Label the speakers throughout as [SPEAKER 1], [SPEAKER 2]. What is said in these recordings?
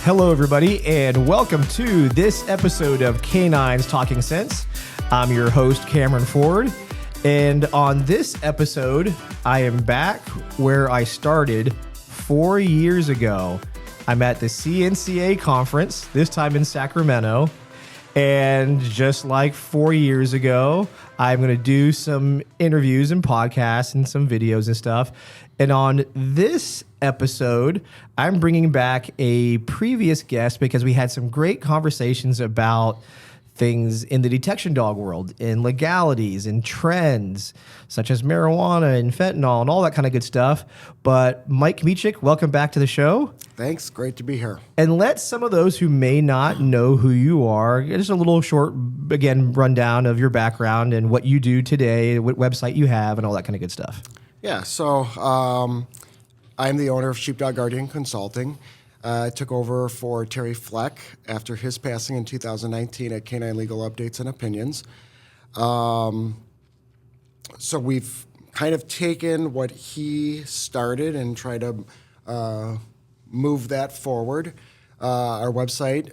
[SPEAKER 1] Hello, everybody, and welcome to this episode of K9s Talking Sense. I'm your host, Cameron Ford, and on this episode, I am back where I started 4 years ago. I'm at the CNCA Conference, this time in Sacramento, and just like 4 years ago, I'm going to do some interviews and podcasts and some videos and stuff. And on this episode, I'm bringing back a previous guest because we had some great conversations about things in the detection dog world, in legalities and trends, such as marijuana and fentanyl and all that kind of good stuff. But Mike Kmiecik, welcome back to the show.
[SPEAKER 2] Thanks. Great to be here.
[SPEAKER 1] And let some of those who may not know who you are, just a little short, again, rundown of your background and what you do today, what website you have, and all that kind of good stuff.
[SPEAKER 2] Yeah, so I'm the owner of Sheepdog Guardian Consulting. I took over for Terry Fleck after his passing in 2019 at K9 Legal Updates and Opinions. So we've kind of taken what he started and tried to move that forward. Our website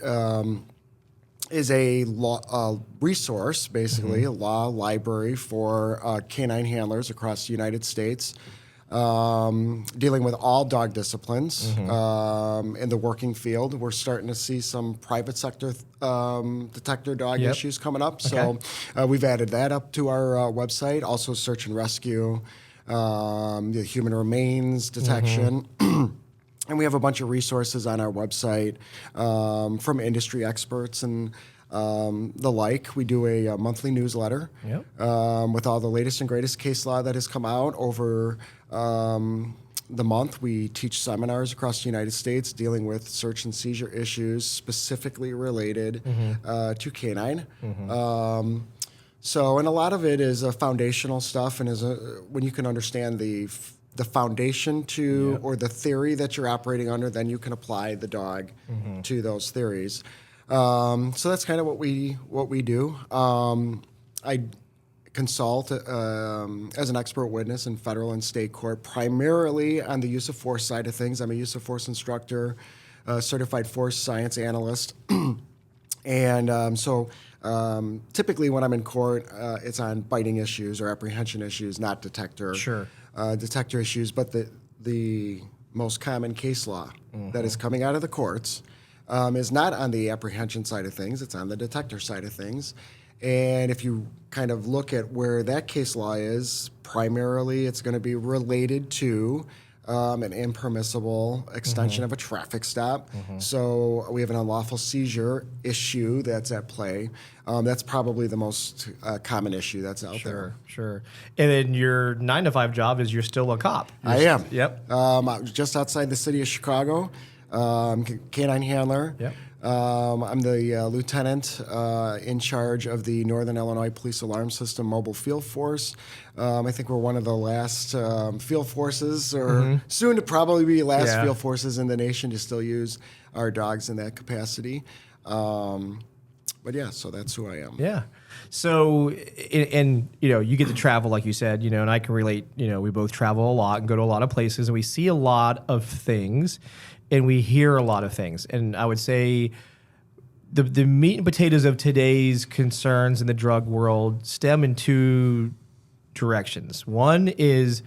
[SPEAKER 2] is a law resource, basically, a law library for canine handlers across the United States, dealing with all dog disciplines in the working field. We're starting to see some private sector detector dog issues coming up.
[SPEAKER 1] Okay.
[SPEAKER 2] So we've added that up to our website. Also search and rescue, the human remains detection. And we have a bunch of resources on our website from industry experts and the like. We do a monthly newsletter with all the latest and greatest case law that has come out over the month. We teach seminars across the United States dealing with search and seizure issues specifically related to canine. So, and a lot of it is foundational stuff, and when you can understand the foundation to or the theory that you're operating under, then you can apply the dog to those theories. So that's kind of what we do. I consult as an expert witness in federal and state court, primarily on the use of force side of things. I'm a use of force instructor, certified force science analyst, and so typically when I'm in court, it's on biting issues or apprehension issues, not detector. Detector issues, but the most common case law that is coming out of the courts is not on the apprehension side of things, it's on the detector side of things. And if you kind of look at where that case law is, primarily it's going to be related to an impermissible extension of a traffic stop. So we have an unlawful seizure issue that's at play. That's probably the most common issue that's out there.
[SPEAKER 1] Sure. And then your 9-to-5 job is you're still a cop.
[SPEAKER 2] I am.
[SPEAKER 1] Yep.
[SPEAKER 2] Just outside the city of Chicago, canine handler.
[SPEAKER 1] Yep.
[SPEAKER 2] I'm the lieutenant in charge of the Northern Illinois Police Alarm System Mobile Field Force. I think we're one of the last field forces, or soon to probably be last field forces in the nation to still use our dogs in that capacity. But yeah, so that's who I am.
[SPEAKER 1] Yeah. So, and you get to travel, like you said, and I can relate, we both travel a lot and go to a lot of places, and we see a lot of things and we hear a lot of things. And I would say the meat and potatoes of today's concerns in the drug world stem in two directions. One is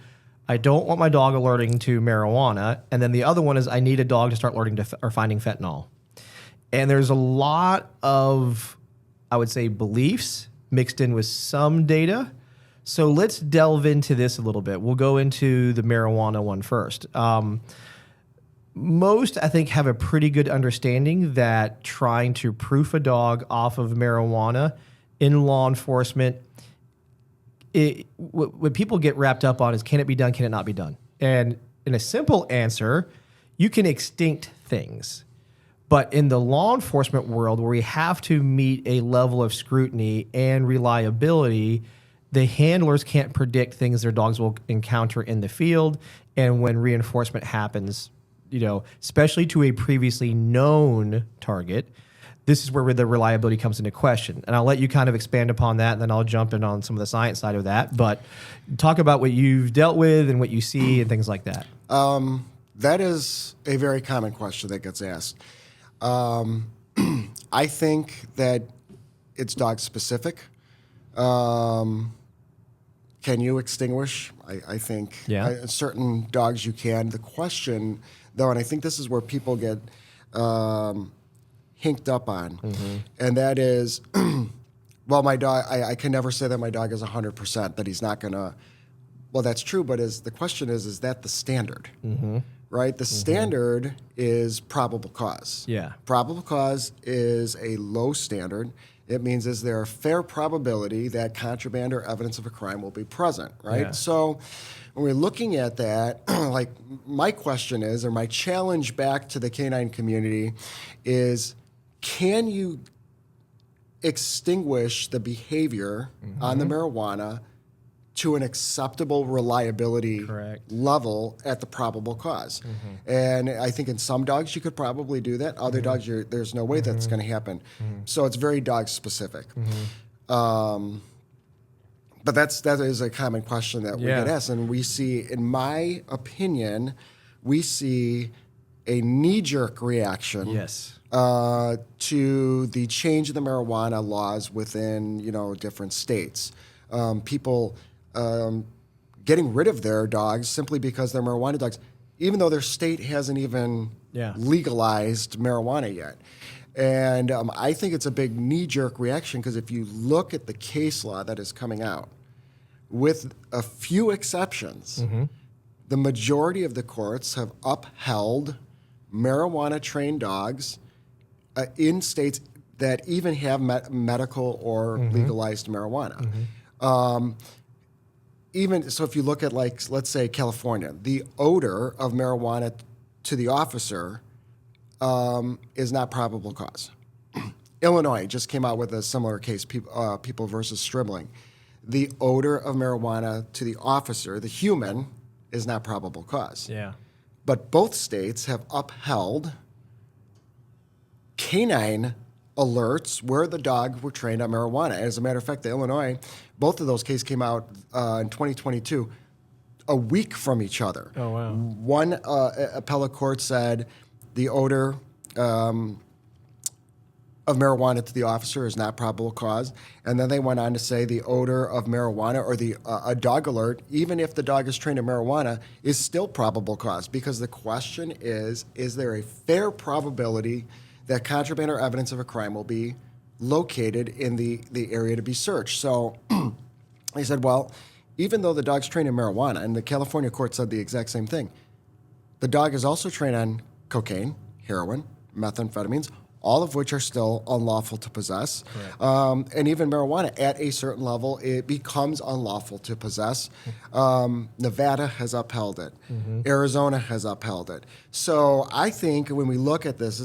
[SPEAKER 1] I don't want my dog alerting to marijuana, and then the other one is I need a dog to start alerting to or finding fentanyl. And there's a lot of, I would say, beliefs mixed in with some data. So let's delve into this a little bit. We'll go into the marijuana one first. Most, I think, have a pretty good understanding that trying to proof a dog off of marijuana in law enforcement, what people get wrapped up on is, can it be done, can it not be done? And in a simple answer, you can extinct things. But in the law enforcement world, where we have to meet a level of scrutiny and reliability, the handlers can't predict things their dogs will encounter in the field. And when reinforcement happens, especially to a previously known target, this is where the reliability comes into question. And I'll let you kind of expand upon that, and then I'll jump in on some of the science side of that. But talk about what you've dealt with and what you see and things like that.
[SPEAKER 2] That is a very common question that gets asked. I think that it's dog specific. Can you extinguish? I think certain dogs you can. The question, though, and I think this is where people get hinked up on, and that is, well, my dog, I can never say that my dog is 100%, that he's not going to. Well, that's true, but the question is that the standard? Right? The standard is probable cause.
[SPEAKER 1] Yeah.
[SPEAKER 2] Probable cause is a low standard. It means is there a fair probability that contraband or evidence of a crime will be present, right?
[SPEAKER 1] Yeah.
[SPEAKER 2] So when we're looking at that, like my question is, or my challenge back to the canine community is, can you extinguish the behavior on the marijuana to an acceptable reliability level at the probable cause? And I think in some dogs you could probably do that. Other dogs, there's no way that's going to happen. So it's very dog specific. But that is a common question that we get asked. And we see, in my opinion, we see a knee-jerk reaction to the change in the marijuana laws within, different states. People getting rid of their dogs simply because they're marijuana dogs, even though their state hasn't even legalized marijuana yet. And I think it's a big knee-jerk reaction because if you look at the case law that is coming out, with a few exceptions, the majority of the courts have upheld marijuana-trained dogs in states that even have medical or legalized marijuana. Even so, if you look at, like, let's say California, the odor of marijuana to the officer is not probable cause. Illinois just came out with a similar case, People versus Stribling. The odor of marijuana to the officer, the human, is not probable cause.
[SPEAKER 1] Yeah.
[SPEAKER 2] But both states have upheld canine alerts where the dog were trained on marijuana. As a matter of fact, the Illinois, both of those cases came out in 2022, a week from each other.
[SPEAKER 1] Oh, wow.
[SPEAKER 2] One appellate court said the odor of marijuana to the officer is not probable cause. And then they went on to say the odor of marijuana or a dog alert, even if the dog is trained in marijuana, is still probable cause. Because the question is there a fair probability that contraband or evidence of a crime will be located in the area to be searched? So they said, well, even though the dog's trained in marijuana, and the California court said the exact same thing, the dog is also trained on cocaine, heroin, methamphetamines, all of which are still unlawful to possess. And even marijuana, at a certain level, it becomes unlawful to possess. Nevada has upheld it. Arizona has upheld it. So I think when we look at this,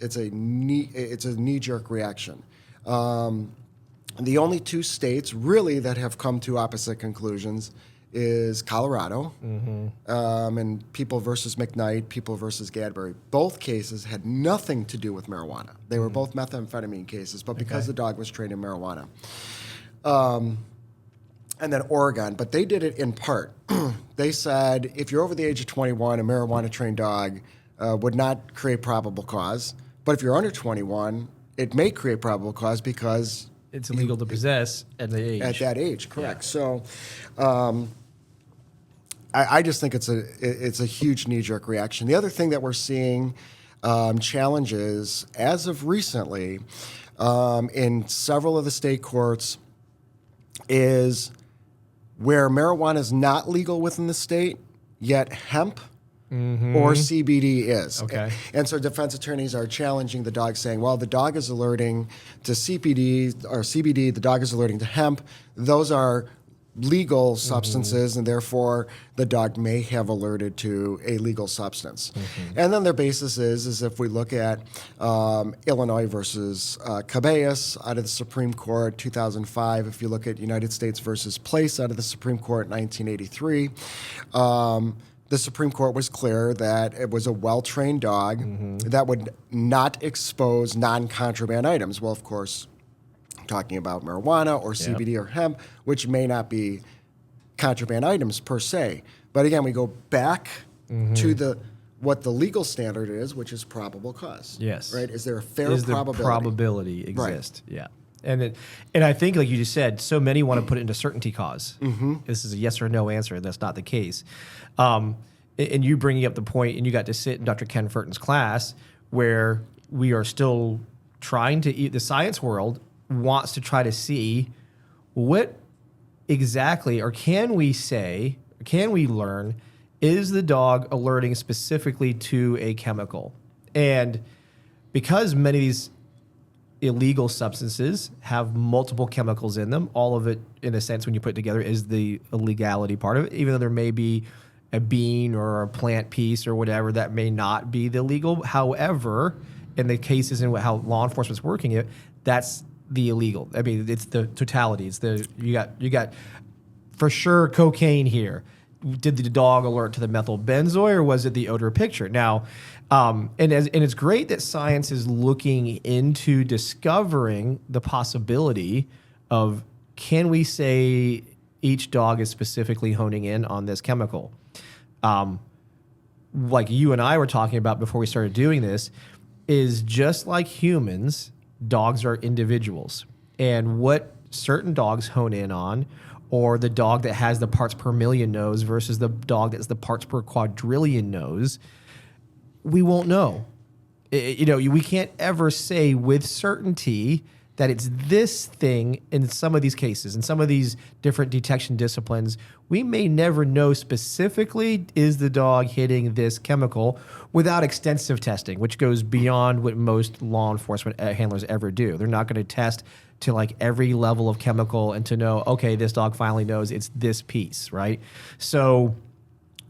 [SPEAKER 2] it's a knee-jerk reaction. The only two states really that have come to opposite conclusions is Colorado and People versus McKnight, People versus Gadbury. Both cases had nothing to do with marijuana. They were both methamphetamine cases, but because the dog was trained in marijuana. And then Oregon, but they did it in part. They said if you're over the age of 21, a marijuana-trained dog would not create probable cause. But if you're under 21, it may create probable cause because
[SPEAKER 1] it's illegal to possess at the age.
[SPEAKER 2] At that age, correct. So I just think it's a huge knee-jerk reaction. The other thing that we're seeing challenges as of recently in several of the state courts is where marijuana is not legal within the state, yet hemp or CBD is.
[SPEAKER 1] Okay.
[SPEAKER 2] And so defense attorneys are challenging the dog, saying, well, the dog is alerting to CBD or CBD, the dog is alerting to hemp. Those are legal substances, and therefore the dog may have alerted to a legal substance. And then their basis is if we look at Illinois versus Kmiecik out of the Supreme Court, 2005, if you look at United States versus Place out of the Supreme Court, 1983, the Supreme Court was clear that it was a well-trained dog that would not expose non-contraband items. Well, of course, talking about marijuana or CBD or hemp, which may not be contraband items per se. But again, we go back to the what the legal standard is, which is probable cause.
[SPEAKER 1] Yes.
[SPEAKER 2] Right? Is there a fair
[SPEAKER 1] Is
[SPEAKER 2] probability?
[SPEAKER 1] the probability exist? Right. Yeah. And I think, like you just said, so many want to put it into certainty cause. This is a yes or no answer, and that's not the case. And you bringing up the point, and you got to sit in Dr. Ken Furton's class, where we are still trying to eat. The science world wants to try to see what exactly, or can we learn, is the dog alerting specifically to a chemical? And because many of these illegal substances have multiple chemicals in them, all of it, in a sense, when you put it together, is the illegality part of it, even though there may be a bean or a plant piece or whatever that may not be the illegal. However, in the cases in how law enforcement's working it, that's the illegal. I mean, it's the totality. It's you got for sure cocaine here. Did the dog alert to the methyl benzoate, or was it the odor picture? Now, and it's great that science is looking into discovering the possibility of, can we say each dog is specifically honing in on this chemical? Like you and I were talking about before we started doing this, is just like humans, dogs are individuals. And what certain dogs hone in on, or the dog that has the parts per million nose versus the dog that's the parts per quadrillion nose, we won't know. We can't ever say with certainty that it's this thing in some of these cases. In some of these different detection disciplines, we may never know specifically, is the dog hitting this chemical, without extensive testing, which goes beyond what most law enforcement handlers ever do. They're not going to test to like every level of chemical and to know, okay, this dog finally knows it's this piece, right? So,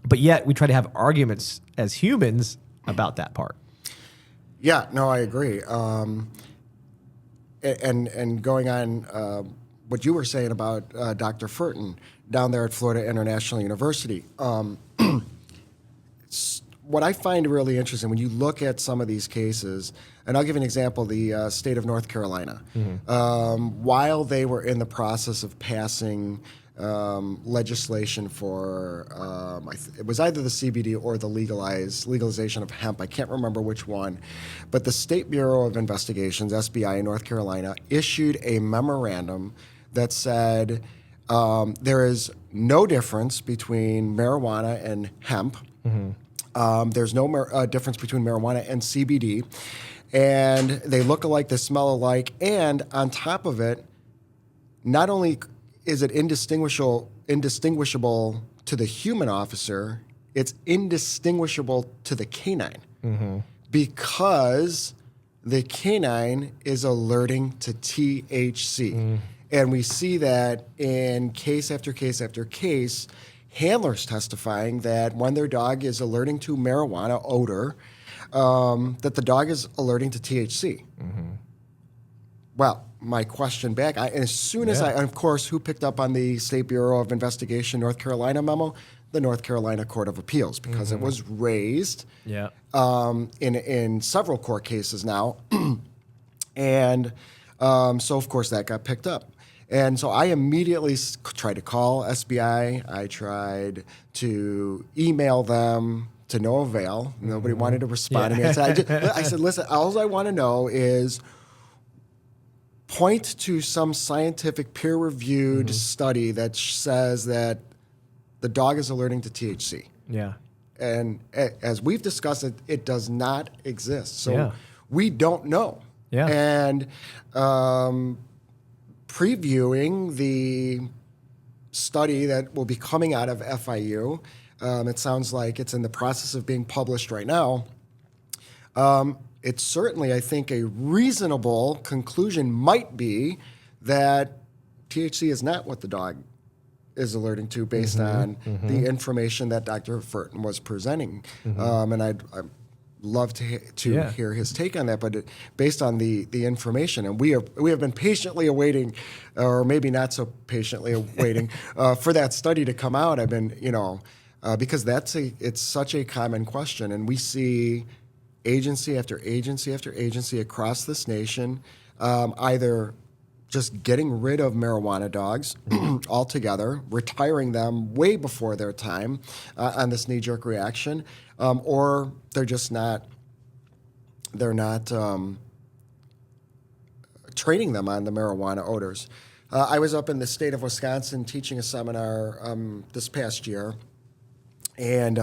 [SPEAKER 1] but yet we try to have arguments as humans about that part.
[SPEAKER 2] Yeah, no, I agree. And going on what you were saying about Dr. Furton down there at Florida International University, what I find really interesting when you look at some of these cases, and I'll give you an example, the state of North Carolina. While they were in the process of passing legislation for, it was either the CBD or the legalization of hemp. I can't remember which one. But the State Bureau of Investigations, SBI in North Carolina, issued a memorandum that said there is no difference between marijuana and hemp. There's no difference between marijuana and CBD. And they look alike, they smell alike. And on top of it, not only is it indistinguishable to the human officer, it's indistinguishable to the canine. Because the canine is alerting to THC. And we see that in case after case after case, handlers testifying that when their dog is alerting to marijuana odor, that the dog is alerting to THC. Well, my question back, as soon as of course, who picked up on the State Bureau of Investigation North Carolina memo? The North Carolina Court of Appeals, because it was raised in several court cases now. And so, of course, that got picked up. And so I immediately tried to call SBI. I tried to email them, to no avail. Nobody wanted to respond to me. I said, listen, all I want to know is point to some scientific peer-reviewed study that says that the dog is alerting to THC. Yeah. And as we've discussed, it does not exist. So we don't know. Yeah. And previewing the study that will be coming out of FIU, it sounds like it's in the process of being published right now. It's certainly, I think, a reasonable conclusion might be that THC is not what the dog is alerting to based on the information that Dr. Furton was presenting. And I'd love to hear his take on that, but based on the information, and we have been patiently awaiting, or maybe not so patiently awaiting, for that study to come out. I've been, because it's such a common question, and we see agency after agency after agency across this nation, either just getting rid of marijuana dogs altogether, retiring them way before their time on this knee-jerk reaction, or they're just not. They're not training them on the marijuana odors. I was up in the state of Wisconsin teaching a seminar this past year, and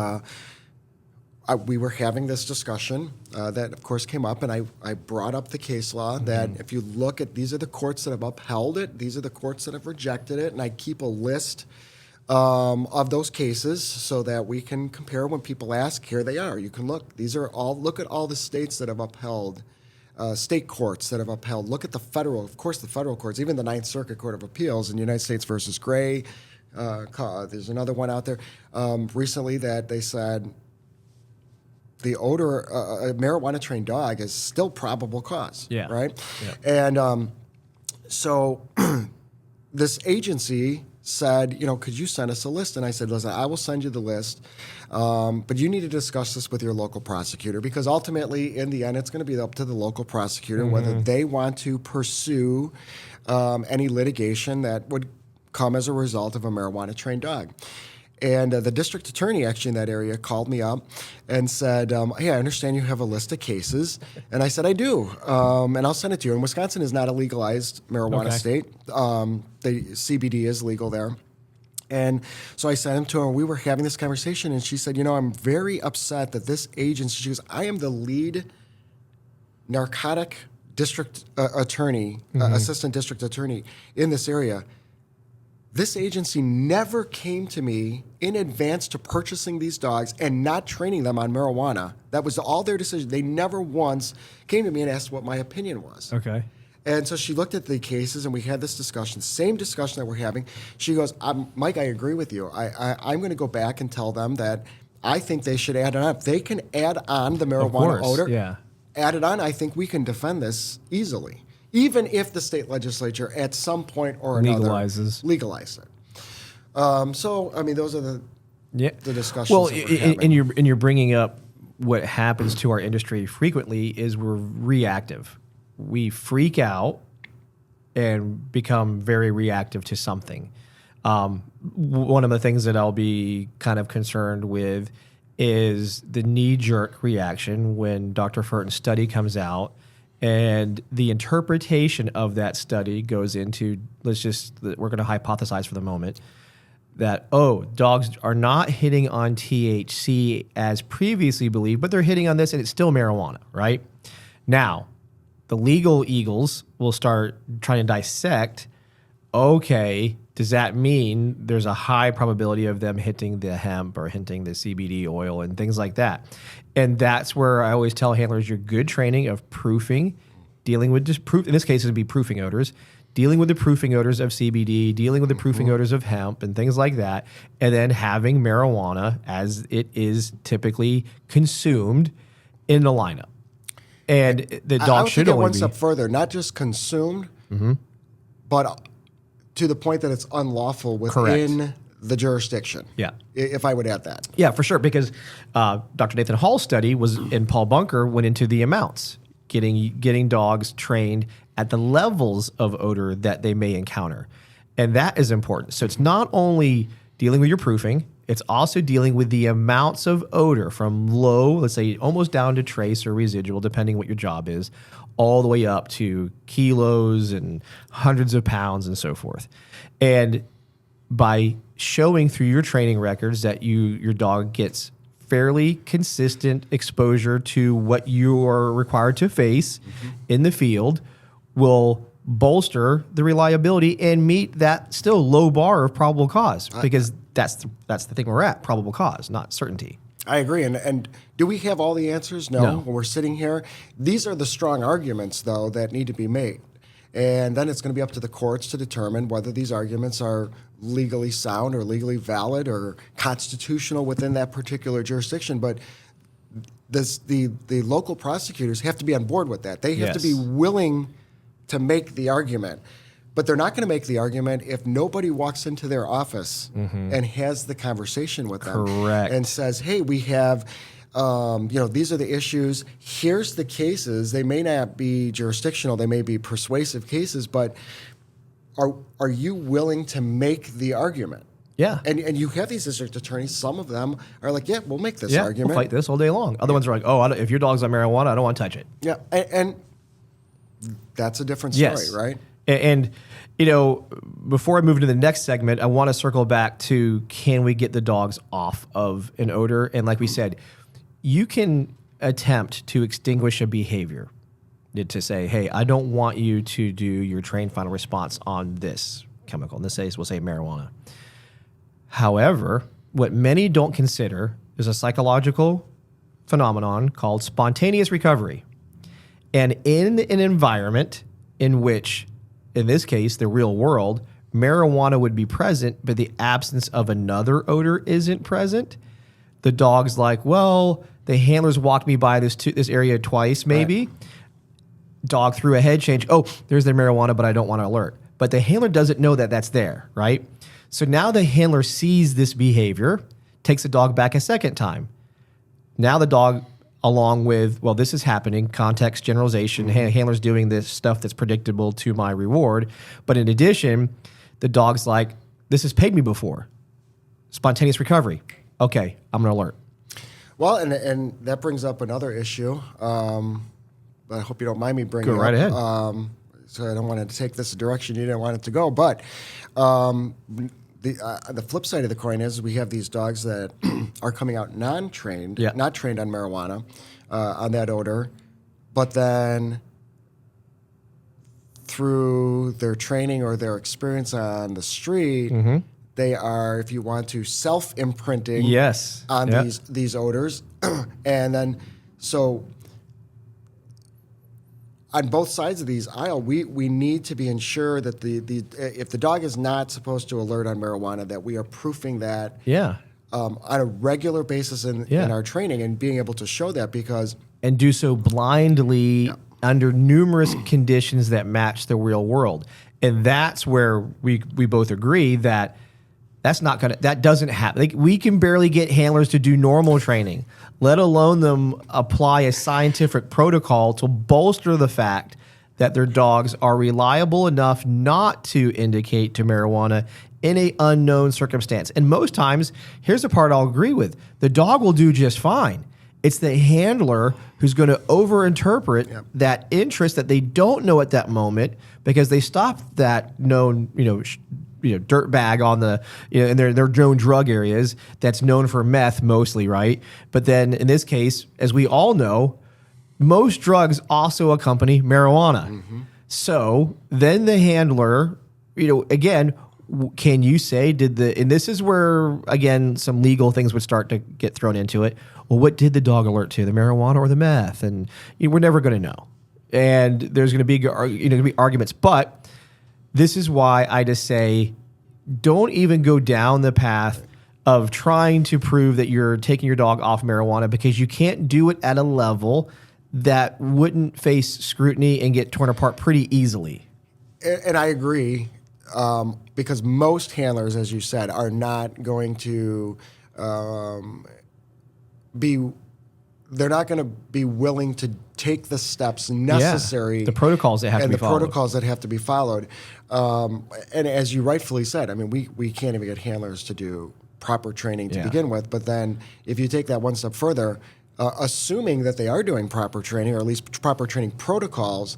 [SPEAKER 2] we were having this discussion that, of course, came up, and I brought up the case law that if you look at, these are the courts that have upheld it, these are the courts that have rejected it, and I keep a list of those cases so that we can compare. When people ask, here they are. You can look. These are all. Look at all the states that have upheld, state courts that have upheld. Look at the federal, of course, the federal courts, even the Ninth Circuit Court of Appeals in United States versus Gray. There's another one out there recently that they said the odor, a marijuana-trained dog is still probable cause.
[SPEAKER 1] Yeah.
[SPEAKER 2] Right.
[SPEAKER 1] Yeah.
[SPEAKER 2] And so this agency said, could you send us a list? And I said, listen, I will send you the list, but you need to discuss this with your local prosecutor, because ultimately, in the end, it's going to be up to the local prosecutor whether they want to pursue any litigation that would come as a result of a marijuana-trained dog. And the district attorney actually in that area called me up and said, hey, I understand you have a list of cases. And I said, I do, and I'll send it to you. And Wisconsin is not a legalized marijuana state. The CBD is legal there. And so I sent him to her, and we were having this conversation, and she said, I'm very upset that this agency, she goes, I am the lead narcotic district attorney, assistant district attorney in this area. This agency never came to me in advance to purchasing these dogs and not training them on marijuana. That was all their decision. They never once came to me and asked what my opinion was.
[SPEAKER 1] Okay.
[SPEAKER 2] And so she looked at the cases, and we had this discussion, same discussion that we're having. She goes, Mike, I agree with you. I'm going to go back and tell them that I think they should add it on. If they can add on the marijuana odor, add it on, I think we can defend this easily, even if the state legislature at some point or another legalize it. So, I mean, those are the discussions.
[SPEAKER 1] Well,
[SPEAKER 2] that we're having.
[SPEAKER 1] and you're bringing up what happens to our industry frequently is we're reactive. We freak out and become very reactive to something. One of the things that I'll be kind of concerned with is the knee-jerk reaction when Dr. Furton's study comes out. And the interpretation of that study goes into, we're going to hypothesize for the moment, that, dogs are not hitting on THC as previously believed, but they're hitting on this and it's still marijuana, right? Now, the legal eagles will start trying to dissect, okay, does that mean there's a high probability of them hitting the hemp or hitting the CBD oil and things like that? And that's where I always tell handlers your good training of proofing, dealing with just proof. In this case, it would be proofing odors, dealing with the proofing odors of CBD, dealing with the proofing odors of hemp and things like that, and then having marijuana as it is typically consumed in the lineup. And the dog should only be
[SPEAKER 2] one step further, not just consumed, but to the point that it's unlawful within the jurisdiction.
[SPEAKER 1] Yeah.
[SPEAKER 2] If I would add that.
[SPEAKER 1] Yeah, for sure. Because Dr. Nathan Hall's study was, and Paul Bunker went into the amounts, getting dogs trained at the levels of odor that they may encounter. And that is important. So it's not only dealing with your proofing, it's also dealing with the amounts of odor from low, let's say almost down to trace or residual, depending what your job is, all the way up to kilos and hundreds of pounds and so forth. And by showing through your training records that your dog gets fairly consistent exposure to what you are required to face in the field will bolster the reliability and meet that still low bar of probable cause, because that's the thing we're at, probable cause, not certainty.
[SPEAKER 2] I agree. And do we have all the answers? No. When we're sitting here, these are the strong arguments, though, that need to be made. And then it's going to be up to the courts to determine whether these arguments are legally sound or legally valid or constitutional within that particular jurisdiction. But the local prosecutors have to be on board with that. They have to be willing to make the argument. But they're not going to make the argument if nobody walks into their office and has the conversation with them.
[SPEAKER 1] Correct.
[SPEAKER 2] And says, hey, we have, these are the issues. Here's the cases. They may not be jurisdictional. They may be persuasive cases. But are you willing to make the argument?
[SPEAKER 1] Yeah.
[SPEAKER 2] And you have these district attorneys. Some of them are like, yeah, we'll make this
[SPEAKER 1] Yeah,
[SPEAKER 2] argument.
[SPEAKER 1] we'll fight this all day long. Other ones are like, oh, if your dog's on marijuana, I don't want to touch it.
[SPEAKER 2] Yeah, and that's a different story,
[SPEAKER 1] Yes.
[SPEAKER 2] right?
[SPEAKER 1] And, before I move into the next segment, I want to circle back to, can we get the dogs off of an odor? And like we said, you can attempt to extinguish a behavior, to say, hey, I don't want you to do your trained final response on this chemical. In this case, we'll say marijuana. However, what many don't consider is a psychological phenomenon called spontaneous recovery. And in an environment in which, in this case, the real world, marijuana would be present, but the absence of another odor isn't present, the dog's like, well, the handlers walked me by this area twice, maybe. Right. Dog threw a head change. Oh, there's their marijuana, but I don't want to alert. But the handler doesn't know that that's there, right? So now the handler sees this behavior, takes the dog back a second time. Now the dog, along with, well, this is happening, context generalization, handler's doing this stuff that's predictable to my reward. But in addition, the dog's like, this has paid me before. Spontaneous recovery. Okay, I'm going to alert.
[SPEAKER 2] Well, and that brings up another issue. But I hope you don't mind me bringing it up.
[SPEAKER 1] Go right ahead.
[SPEAKER 2] So I don't want to take this direction you didn't want it to go. But the flip side of the coin is we have these dogs that are coming out non-trained, not trained on marijuana, on that odor, but then through their training or their experience on the street, they are, if you want to, self-imprinting on these odors. And then, so on both sides of these aisle, we need to be ensured that if the dog is not supposed to alert on marijuana, that we are proofing that on a regular basis in our training and being able to show that, because
[SPEAKER 1] and do so blindly under numerous conditions that match the real world. And that's where we both agree that that doesn't happen. Like, we can barely get handlers to do normal training, let alone them apply a scientific protocol to bolster the fact that their dogs are reliable enough not to indicate to marijuana in an unknown circumstance. And most times, here's the part I'll agree with, the dog will do just fine. It's the handler who's going to overinterpret that interest that they don't know at that moment, because they stopped that known, dirt bag on the, in their known drug areas that's known for meth mostly, right? But then in this case, as we all know, most drugs also accompany marijuana. So then the handler, again, can you say, and this is where, again, some legal things would start to get thrown into it. Well, what did the dog alert to, the marijuana or the meth? And we're never going to know. And there's going to be arguments. But this is why I just say, don't even go down the path of trying to prove that you're taking your dog off marijuana, because you can't do it at a level that wouldn't face scrutiny and get torn apart pretty easily.
[SPEAKER 2] And I agree, because most handlers, as you said, are not going to they're not going to be willing to take the steps necessary.
[SPEAKER 1] The protocols that have to be followed.
[SPEAKER 2] And the protocols that have to be followed. And as you rightfully said, I mean, we can't even get handlers to do proper training to begin with. But then if you take that one step further, assuming that they are doing proper training, or at least proper training protocols,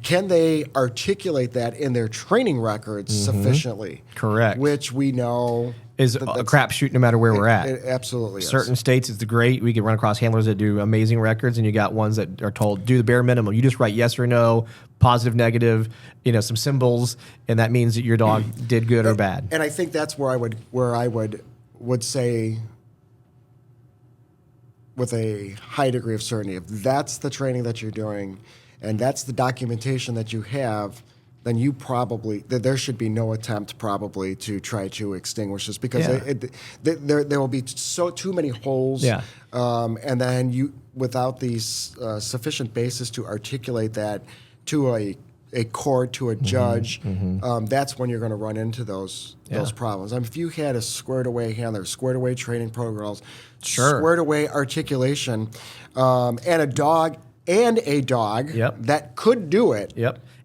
[SPEAKER 2] can they articulate that in their training records sufficiently?
[SPEAKER 1] Correct.
[SPEAKER 2] Which we know
[SPEAKER 1] is a crapshoot no matter where we're at.
[SPEAKER 2] It absolutely is.
[SPEAKER 1] Certain states, it's great. We can run across handlers that do amazing records, and you got ones that are told, do the bare minimum. You just write yes or no, positive, negative, some symbols, and that means that your dog did good or bad.
[SPEAKER 2] And I think that's where I would say, with a high degree of certainty, if that's the training that you're doing and that's the documentation that you have, then there should be no attempt probably to try to extinguish this, because there will be too many holes, and then without these sufficient basis to articulate that to a court, to a judge, that's when you're going to run into those problems. I mean, if you had a squared away handler, squared away training protocols, squared away articulation, and a dog that could do it.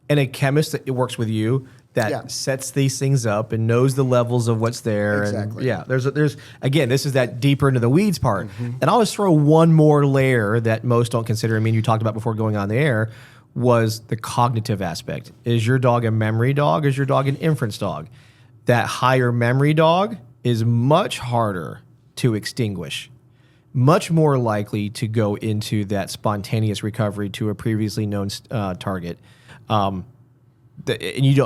[SPEAKER 1] And a chemist that works with you that sets these things up and knows the levels of what's there.
[SPEAKER 2] Exactly.
[SPEAKER 1] And there's again, this is that deeper into the weeds part. And I'll just throw one more layer that most don't consider. I mean, you talked about before going on the air was the cognitive aspect. Is your dog a memory dog? Is your dog an inference dog? That higher memory dog is much harder to extinguish, much more likely to go into that spontaneous recovery to a previously known target. And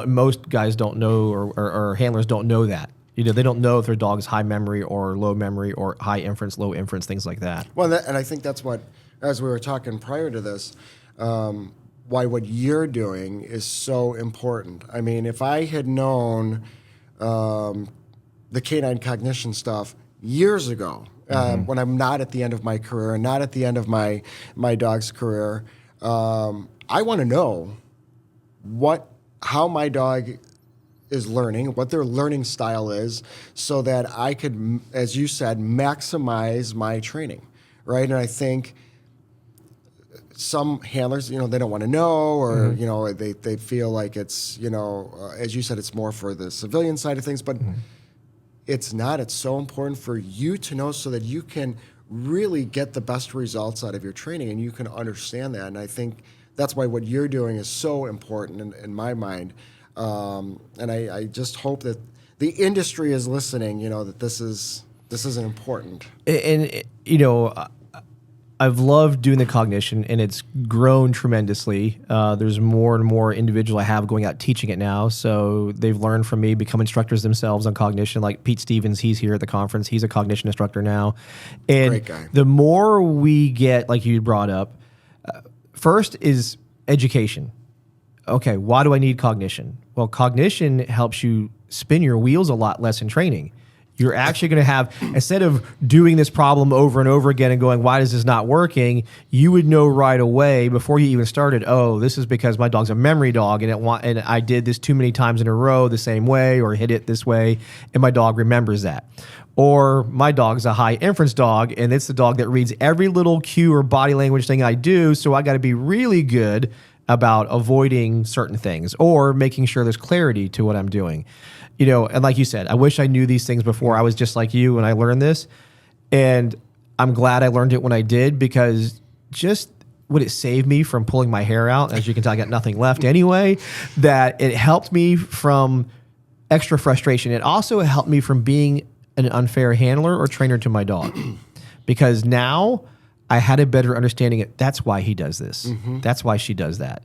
[SPEAKER 1] most guys don't know, or handlers don't know that. They don't know if their dog is high memory or low memory or high inference, low inference, things like that.
[SPEAKER 2] Well, and I think that's what, as we were talking prior to this, why what you're doing is so important. I mean, if I had known the canine cognition stuff years ago, when I'm not at the end of my career and not at the end of my dog's career, I want to know how my dog is learning, what their learning style is, so that I could, as you said, maximize my training, right? And I think some handlers, they don't want to know, or they feel like it's, as you said, it's more for the civilian side of things, but it's not. It's so important for you to know so that you can really get the best results out of your training, and you can understand that. And I think that's why what you're doing is so important in my mind. And I just hope that the industry is listening, that this is important.
[SPEAKER 1] And I've loved doing the cognition, and it's grown tremendously. There's more and more individuals I have going out teaching it now. So they've learned from me, become instructors themselves on cognition. Like Pete Stevens, he's here at the conference. He's a cognition instructor now. And
[SPEAKER 2] great guy.
[SPEAKER 1] The more we get, like you brought up, first is education. Okay, why do I need cognition? Well, cognition helps you spin your wheels a lot less in training. You're actually going to have, instead of doing this problem over and over again and going, why is this not working? You would know right away before you even started, oh, this is because my dog's a memory dog and I did this too many times in a row the same way or hit it this way, and my dog remembers that. Or my dog's a high inference dog, and it's the dog that reads every little cue or body language thing I do, so I got to be really good about avoiding certain things or making sure there's clarity to what I'm doing. And like you said, I wish I knew these things before. I was just like you when I learned this. And I'm glad I learned it when I did, because just would it save me from pulling my hair out? As you can tell, I got nothing left anyway. That it helped me from extra frustration. It also helped me from being an unfair handler or trainer to my dog. Because now I had a better understanding of that's why he does this. That's why she does that.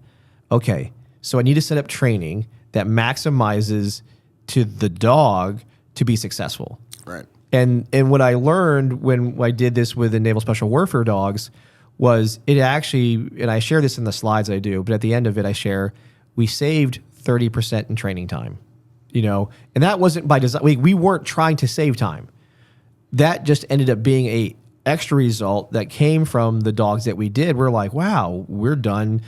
[SPEAKER 1] Okay, so I need to set up training that maximizes to the dog to be successful.
[SPEAKER 2] Right.
[SPEAKER 1] And what I learned when I did this with the Naval Special Warfare dogs was it actually, and I share this in the slides I do, but at the end of it I share, we saved 30% in training time. And that wasn't by design. We weren't trying to save time. That just ended up being a extra result that came from the dogs that we did. We're like, wow, we're done.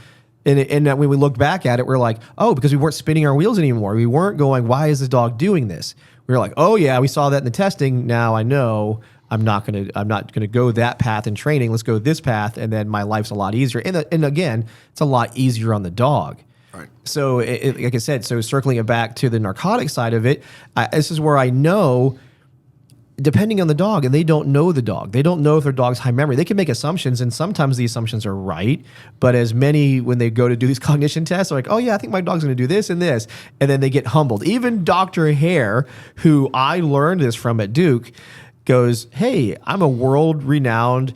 [SPEAKER 1] And when we looked back at it, we're like, oh, because we weren't spinning our wheels anymore. We weren't going, why is this dog doing this? We were like, oh yeah, we saw that in the testing. Now I know I'm not gonna go that path in training. Let's go this path, and then my life's a lot easier. And again, it's a lot easier on the dog.
[SPEAKER 2] Right.
[SPEAKER 1] So like I said, so circling it back to the narcotic side of it, this is where I know, depending on the dog, and they don't know the dog. They don't know if their dog's high memory. They can make assumptions, and sometimes the assumptions are right. But as many, when they go to do these cognition tests, they're like, oh yeah, I think my dog's going to do this and this. And then they get humbled. Even Dr. Hare, who I learned this from at Duke, goes, hey, I'm a world-renowned,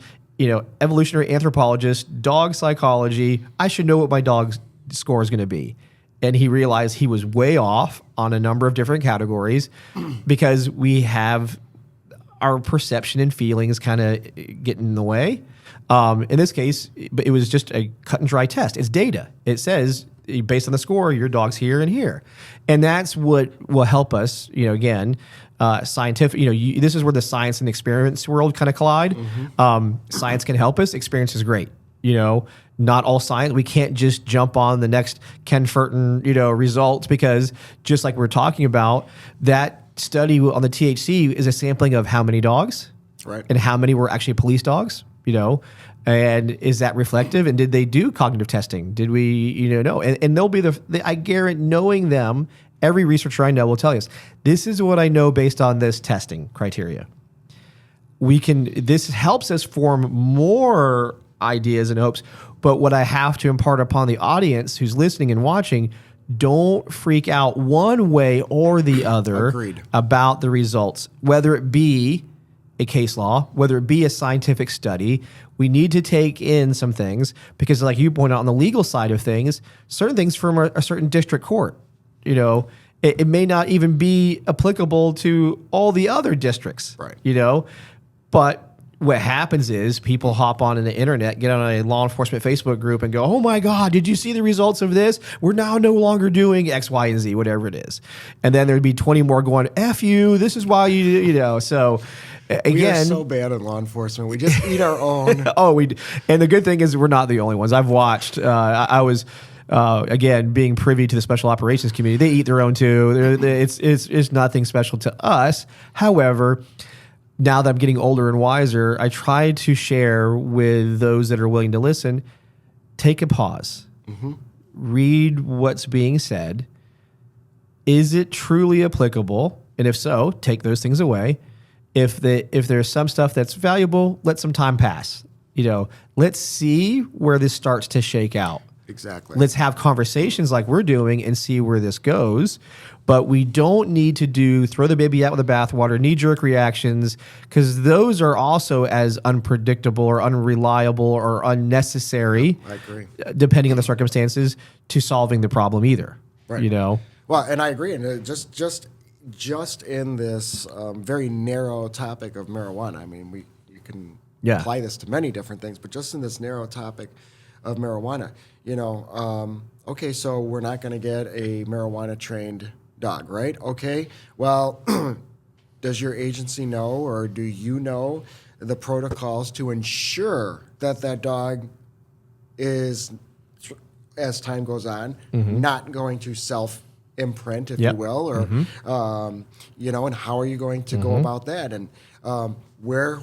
[SPEAKER 1] evolutionary anthropologist, dog psychology. I should know what my dog's score is going to be. And he realized he was way off on a number of different categories because we have our perception and feelings kind of get in the way. In this case, it was just a cut and dry test. It's data. It says, based on the score, your dog's here and here. And that's what will help us, again, scientific, this is where the science and experience world kind of collide. Science can help us. Experience is great. Not all science. We can't just jump on the next Ken Furton, results, because just like we're talking about, that study on the THC is a sampling of how many dogs,
[SPEAKER 2] right,
[SPEAKER 1] and how many were actually police dogs, and is that reflective? And did they do cognitive testing? Did we, know? And they'll be I guarantee knowing them every researcher I know will tell you this is what I know based on this testing criteria. This helps us form more ideas and hopes, but what I have to impart upon the audience who's listening and watching, don't freak out one way or the other about the results, whether it be a case law, whether it be a scientific study. We need to take in some things because, like you pointed out, on the legal side of things, certain things from a certain district court, it may not even be applicable to all the other districts,
[SPEAKER 2] right?
[SPEAKER 1] But what happens is people hop on the internet, get on a law enforcement Facebook group and go, oh my God, did you see the results of this? We're now no longer doing X, Y, and Z, whatever it is. And then there'd be 20 more going, F you, this is why so again.
[SPEAKER 2] We are so bad at law enforcement. We just eat our own.
[SPEAKER 1] And the good thing is we're not the only ones. I've watched, I was, again, being privy to the special operations community, they eat their own too. It's nothing special to us. However, now that I'm getting older and wiser, I try to share with those that are willing to listen, take a pause, read what's being said. Is it truly applicable? And if so, take those things away. If there's some stuff that's valuable, let some time pass. Let's see where this starts to shake out.
[SPEAKER 2] Exactly.
[SPEAKER 1] Let's have conversations like we're doing and see where this goes. But we don't need to throw the baby out with the bathwater, knee-jerk reactions, because those are also as unpredictable or unreliable or unnecessary,
[SPEAKER 2] I agree,
[SPEAKER 1] depending on the circumstances, to solving the problem either.
[SPEAKER 2] Right.
[SPEAKER 1] Well,
[SPEAKER 2] and I agree. And just in this very narrow topic of marijuana, I mean, you can apply this to many different things, but just in this narrow topic of marijuana, okay, so we're not going to get a marijuana-trained dog, right? Okay, well, does your agency know, or do you know the protocols to ensure that dog is, as time goes on, not going to self-imprint, if you will, or, and how are you going to go about that? And where,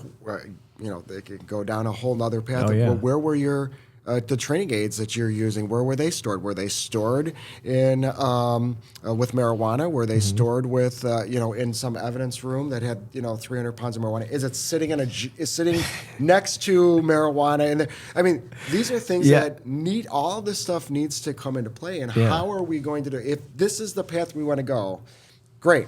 [SPEAKER 2] they could go down a whole other path. Well, where were your the training aids that you're using, where were they stored? Were they stored in with marijuana? Were they stored with in some evidence room that had 300 pounds of marijuana? Is it sitting sitting next to marijuana? And I mean, these are things that all this stuff needs to come into play. And how are we going to do? If this is the path we want to go, great.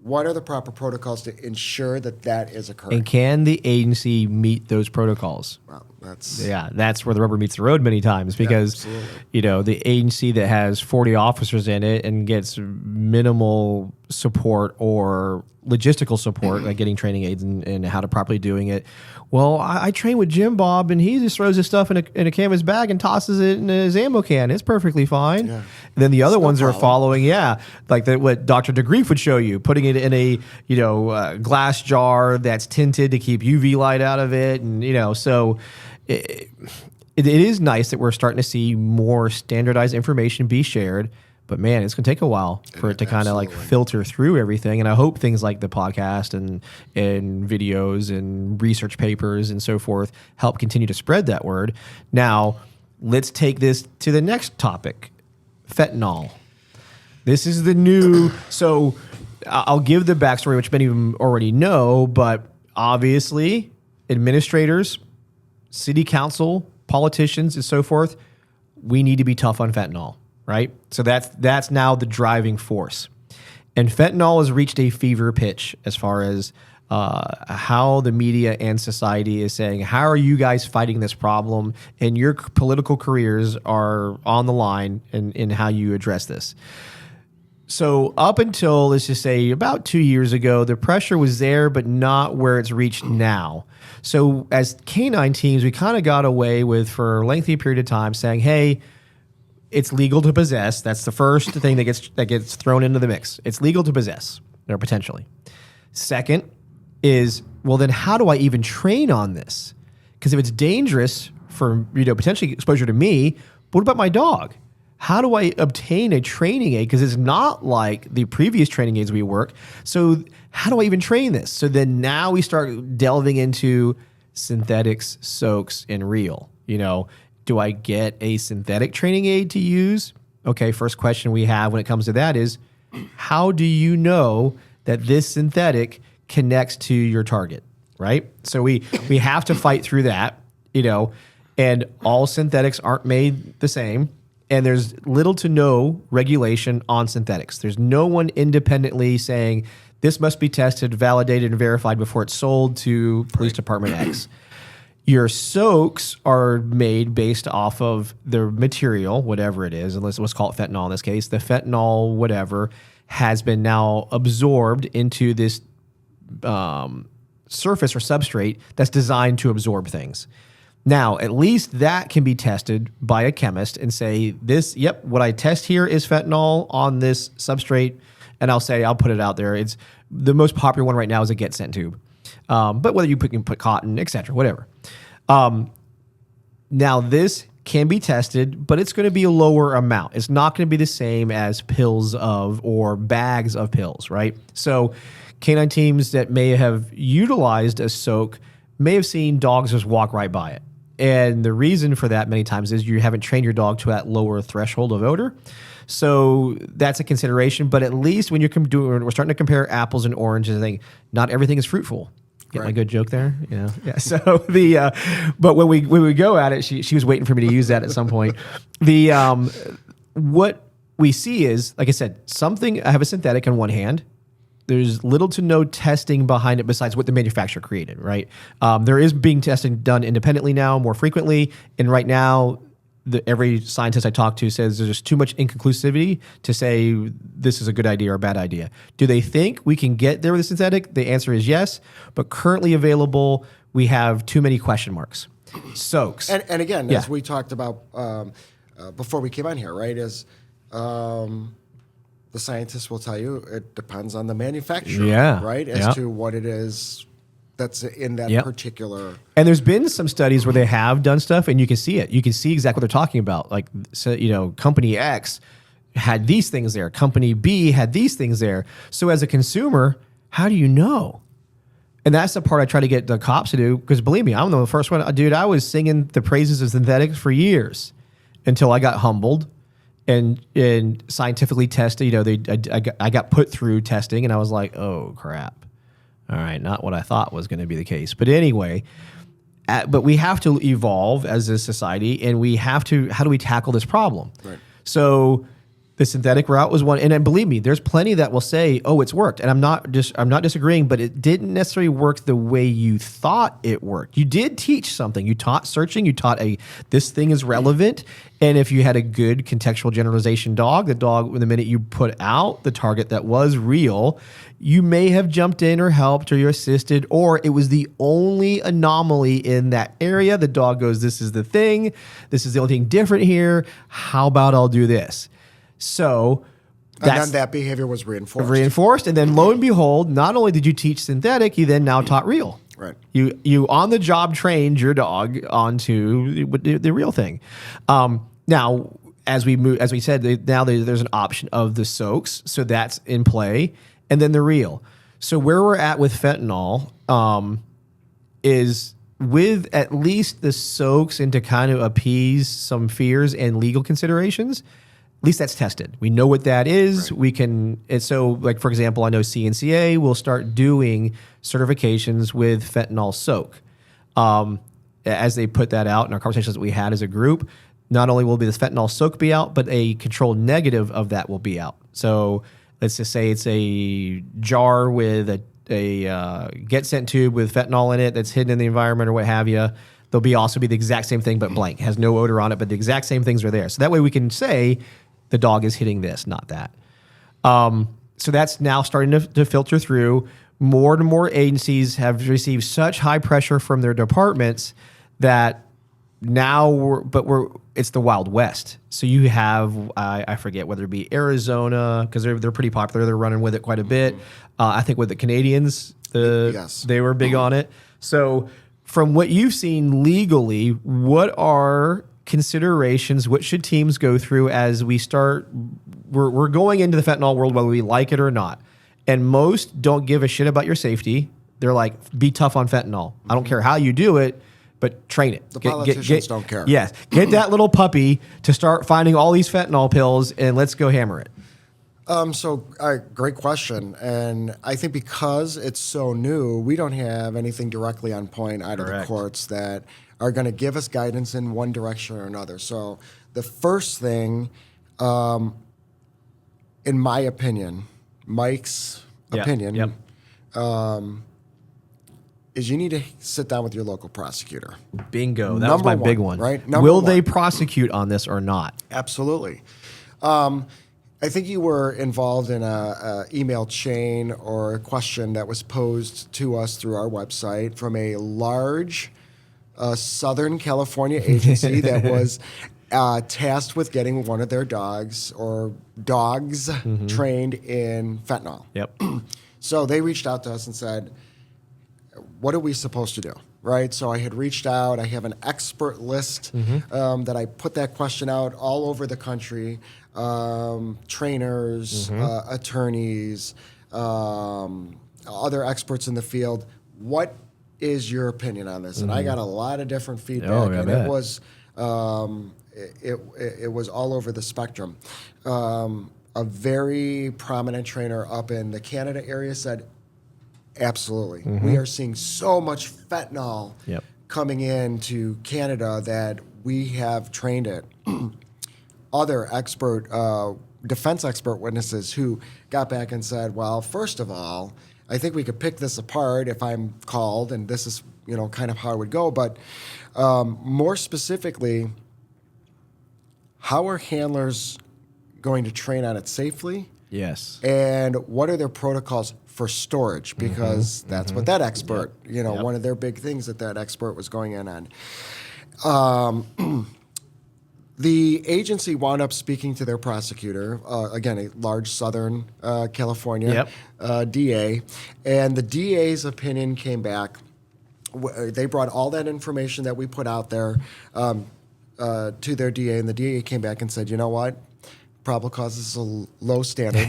[SPEAKER 2] What are the proper protocols to ensure that is occurring?
[SPEAKER 1] And can the agency meet those protocols?
[SPEAKER 2] Well,
[SPEAKER 1] that's where the rubber meets the road many times, because the agency that has 40 officers in it and gets minimal support or logistical support, like getting training aids and how to properly doing it. Well, I train with Jim Bob, and he just throws his stuff in a canvas bag and tosses it in his ammo can. It's perfectly fine. Yeah. And then the other ones are following, like what Dr. DeGrief would show you, putting it in a glass jar that's tinted to keep UV light out of it, and so it is nice that we're starting to see more standardized information be shared. But man, it's going to take a while for it to kind of like filter through everything. And I hope things like the podcast and videos and research papers and so forth help continue to spread that word. Now, let's take this to the next topic, fentanyl. This is the new, so I'll give the backstory, which many of them already know, but obviously administrators, city council, politicians, and so forth, we need to be tough on fentanyl. Right? So that's now the driving force. And fentanyl has reached a fever pitch as far as how the media and society is saying, how are you guys fighting this problem? And your political careers are on the line in how you address this. So up until, let's just say, about 2 years ago, the pressure was there, but not where it's reached now. So as K9 teams, we kind of got away with, for a lengthy period of time, saying, hey, it's legal to possess. That's the first thing that gets thrown into the mix. It's legal to possess, or potentially. Second is, well, then how do I even train on this? Because if it's dangerous for potentially exposure to me, what about my dog? How do I obtain a training aid? Because it's not like the previous training aids we work. So how do I even train this? So then now we start delving into synthetics, soaks, and real. Do I get a synthetic training aid to use? Okay, first question we have when it comes to that is, how do you know that this synthetic connects to your target, right? So we have to fight through that, and all synthetics aren't made the same. And there's little to no regulation on synthetics. There's no one independently saying this must be tested, validated, and verified before it's sold to police department X. Your soaks are made based off of the material, whatever it is, and let's call it fentanyl in this case. The fentanyl, whatever, has been now absorbed into this surface or substrate that's designed to absorb things. Now, at least that can be tested by a chemist and say, what I test here is fentanyl on this substrate, and I'll put it out there. It's the most popular one right now is a get sent tube. But whether you can put cotton, et cetera, whatever. Now, this can be tested, but it's going to be a lower amount. It's not going to be the same as pills or bags of pills, right? So canine teams that may have utilized a soak may have seen dogs just walk right by it. And the reason for that many times is you haven't trained your dog to that lower threshold of odor. So that's a consideration. But at least when we're starting to compare apples and oranges, I think not everything is fruitful. Get my good joke there? Yeah. So but when we go at it, she was waiting for me to use that at some point. What we see is, like I said, I have a synthetic on one hand. There's little to no testing behind it besides what the manufacturer created, right? There is being testing done independently now more frequently. And right now, every scientist I talk to says there's just too much inconclusivity to say this is a good idea or a bad idea. Do they think we can get there with a synthetic? The answer is yes. But currently available, we have too many question marks. Soaks.
[SPEAKER 2] And again, as we talked about before we came on here, right, the scientists will tell you it depends on the manufacturer, right, as to what it is that's in that particular.
[SPEAKER 1] And there's been some studies where they have done stuff, and you can see it. You can see exactly what they're talking about. Like, so, company X had these things there. Company B had these things there. So as a consumer, how do you know? And that's the part I try to get the cops to do, because believe me, I'm the first one. Dude, I was singing the praises of synthetics for years until I got humbled. And scientifically tested, I got put through testing, and I was like, oh crap! All right, not what I thought was going to be the case. But anyway, but we have to evolve as a society, and we have to. How do we tackle this problem? Right. So the synthetic route was one, and then believe me, there's plenty that will say, "Oh, it's worked," and I'm not disagreeing, but it didn't necessarily work the way you thought it worked. You did teach something. You taught searching. You taught this thing is relevant, and if you had a good contextual generalization dog, the minute you put out the target that was real, you may have jumped in or helped or you assisted, or it was the only anomaly in that area. The dog goes, "This is the thing. This is the only thing different here. How about I'll do this?" So
[SPEAKER 2] and then that behavior was reinforced. And then lo and behold, not only did you teach synthetic, you then now taught real. Right.
[SPEAKER 1] You on the job trained your dog onto the real thing. Now, as we said, now there's an option of the soaks, so that's in play, and then the real. So where we're at with fentanyl is with at least the soaks, and to kind of appease some fears and legal considerations. At least that's tested. We know what that is. Right. We can, and so like, for example, I know CNCA will start doing certifications with fentanyl soak. As they put that out in our conversations that we had as a group, not only will this fentanyl soak be out, but a controlled negative of that will be out. So let's just say it's a jar with a get sent tube with fentanyl in it that's hidden in the environment or what have you. There'll also be the exact same thing, but blank. It has no odor on it, but the exact same things are there. So that way we can say the dog is hitting this, not that. So that's now starting to filter through. More and more agencies have received such high pressure from their departments that now it's the Wild West. So you have, I forget whether it be Arizona, because they're pretty popular. They're running with it quite a bit. I think with the Canadians, they were big on it. So from what you've seen legally, what are considerations? What should teams go through as we start? We're going into the fentanyl world, whether we like it or not. And most don't give a shit about your safety. They're like, be tough on fentanyl. I don't care how you do it, but train it.
[SPEAKER 2] The politicians don't care.
[SPEAKER 1] Yes. Get that little puppy to start finding all these fentanyl pills and let's go hammer it.
[SPEAKER 2] Great question. And I think because it's so new, we don't have anything directly on point out of the courts that are going to give us guidance in one direction or another. So the first thing, in my opinion, Mike's opinion, is you need to sit down with your local prosecutor.
[SPEAKER 1] Bingo. That was my big one.
[SPEAKER 2] Right?
[SPEAKER 1] Will they prosecute on this or not?
[SPEAKER 2] Absolutely. I think you were involved in a email chain or a question that was posed to us through our website from a large Southern California agency that was tasked with getting one of their dogs trained in fentanyl.
[SPEAKER 1] Yep.
[SPEAKER 2] So they reached out to us and said, what are we supposed to do? Right. So I had reached out. I have an expert list that I put that question out all over the country. Trainers, attorneys, other experts in the field. What is your opinion on this? And I got a lot of different feedback, and it was it was all over the spectrum. A very prominent trainer up in the Canada area said, absolutely. We are seeing so much fentanyl coming into Canada that we have trained it. Other defense expert witnesses who got back and said, well, first of all, I think we could pick this apart if I'm called, and this is, kind of how it would go. But more specifically, how are handlers going to train on it safely?
[SPEAKER 1] Yes.
[SPEAKER 2] And what are their protocols for storage? Because that's what that expert, one of their big things that expert was going in on. The agency wound up speaking to their prosecutor, again, a large Southern California DA, and the DA's opinion came back. They brought all that information that we put out there to their DA, and the DA came back and said, you know what? Probable cause is a low standard.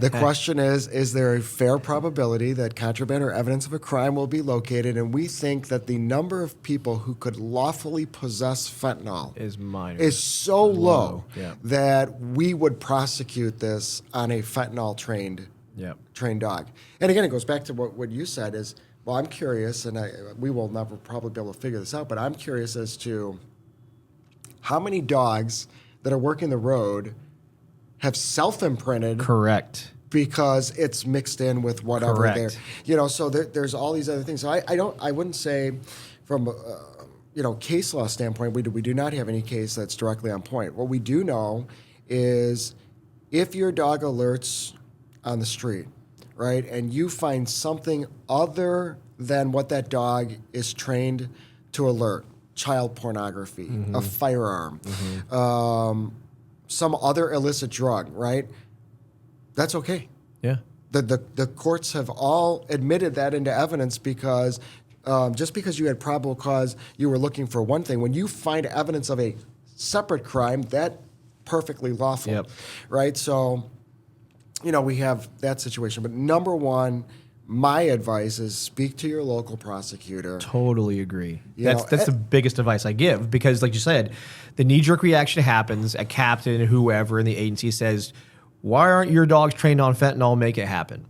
[SPEAKER 2] The question is there a fair probability that contraband or evidence of a crime will be located? And we think that the number of people who could lawfully possess fentanyl is so low that we would prosecute this on a fentanyl trained dog. And again, it goes back to what you said is, well, I'm curious, and we will never probably be able to figure this out, but I'm curious as to how many dogs that are working the road have self-imprinted.
[SPEAKER 1] Correct.
[SPEAKER 2] Because it's mixed in with whatever there. So there's all these other things. So I wouldn't say from case law standpoint, we do not have any case that's directly on point. What we do know is if your dog alerts on the street, right, and you find something other than what that dog is trained to alert, child pornography, a firearm, some other illicit drug, right? That's okay.
[SPEAKER 1] Yeah.
[SPEAKER 2] The courts have all admitted that into evidence because just because you had probable cause, you were looking for one thing. When you find evidence of a separate crime, that perfectly lawful, right? So, we have that situation. But number one, my advice is speak to your local prosecutor.
[SPEAKER 1] Totally agree. That's the biggest advice I give because, like you said, the knee-jerk reaction happens. A captain, whoever in the agency says, "Why aren't your dogs trained on fentanyl? Make it happen."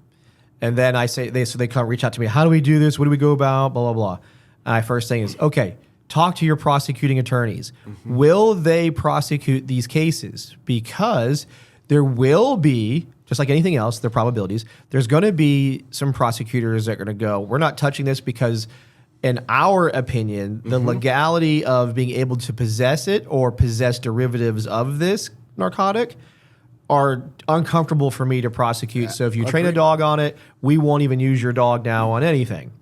[SPEAKER 1] And then I say, they come reach out to me. How do we do this? What do we go about? Blah blah blah. And my first thing is, okay, talk to your prosecuting attorneys. Will they prosecute these cases? Because there will be, just like anything else, there are probabilities. There's going to be some prosecutors that are going to go, we're not touching this because, in our opinion, the legality of being able to possess it or possess derivatives of this narcotic are uncomfortable for me to prosecute. So if you train a dog on it, we won't even use your dog now on anything.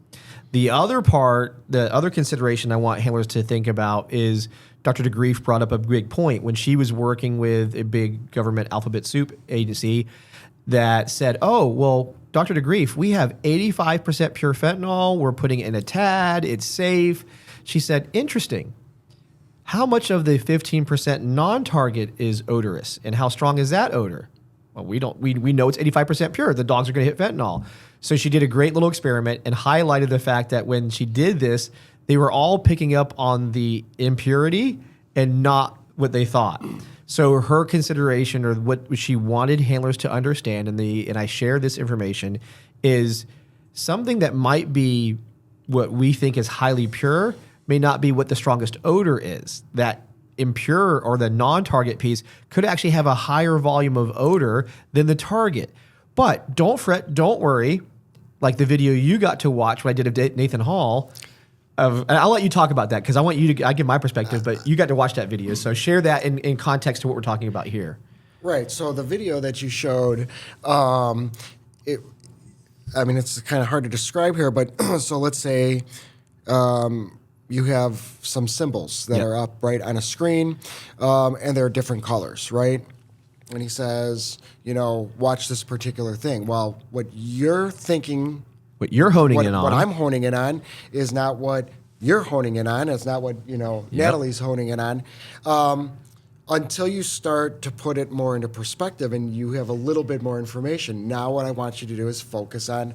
[SPEAKER 1] The other part, the other consideration I want handlers to think about is Dr. DeGrief brought up a big point when she was working with a big government alphabet soup agency that said, oh, well, Dr. DeGrief, we have 85% pure fentanyl. We're putting it in a TAD. It's safe. She said, interesting. How much of the 15% non-target is odorous, and how strong is that odor? Well, we don't. We know it's 85% pure. The dogs are going to hit fentanyl. So she did a great little experiment and highlighted the fact that when she did this, they were all picking up on the impurity and not what they thought. So her consideration, or what she wanted handlers to understand, and I share this information, is something that might be what we think is highly pure may not be what the strongest odor is. That impure or the non-target piece could actually have a higher volume of odor than the target. But don't fret, don't worry. Like the video you got to watch when I did of Nathan Hall, and I'll let you talk about that because I give my perspective, but you got to watch that video. So share that in context to what we're talking about here.
[SPEAKER 2] Right. So the video that you showed, it's kind of hard to describe here, but so let's say you have some symbols that are up right on a screen, and they're different colors, right? And he says, watch this particular thing. Well, what you're thinking,
[SPEAKER 1] what you're honing in on,
[SPEAKER 2] what I'm honing in on, is not what you're honing in on. It's not what Natalie's honing in on. Until you start to put it more into perspective and you have a little bit more information. Now what I want you to do is focus on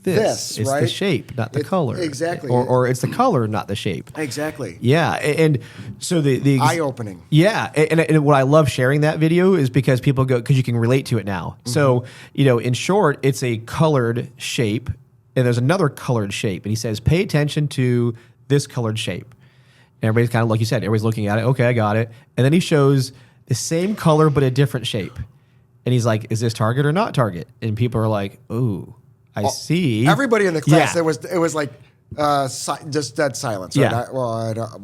[SPEAKER 2] this,
[SPEAKER 1] it's
[SPEAKER 2] right?
[SPEAKER 1] the shape, not the color.
[SPEAKER 2] Exactly.
[SPEAKER 1] Or it's the color, not the shape.
[SPEAKER 2] Exactly.
[SPEAKER 1] Yeah. And so the
[SPEAKER 2] eye-opening.
[SPEAKER 1] Yeah. And what I love sharing that video is because people go, because you can relate to it now. Mm-hmm. So, in short, it's a colored shape and there's another colored shape. And he says, pay attention to this colored shape. And everybody's kind of, like you said, everybody's looking at it. Okay, I got it. And then he shows the same color, but a different shape. And he's like, is this target or not target? And people are like, ooh, I see.
[SPEAKER 2] Everybody in the class, it was like just dead silence. Right?
[SPEAKER 1] Yeah.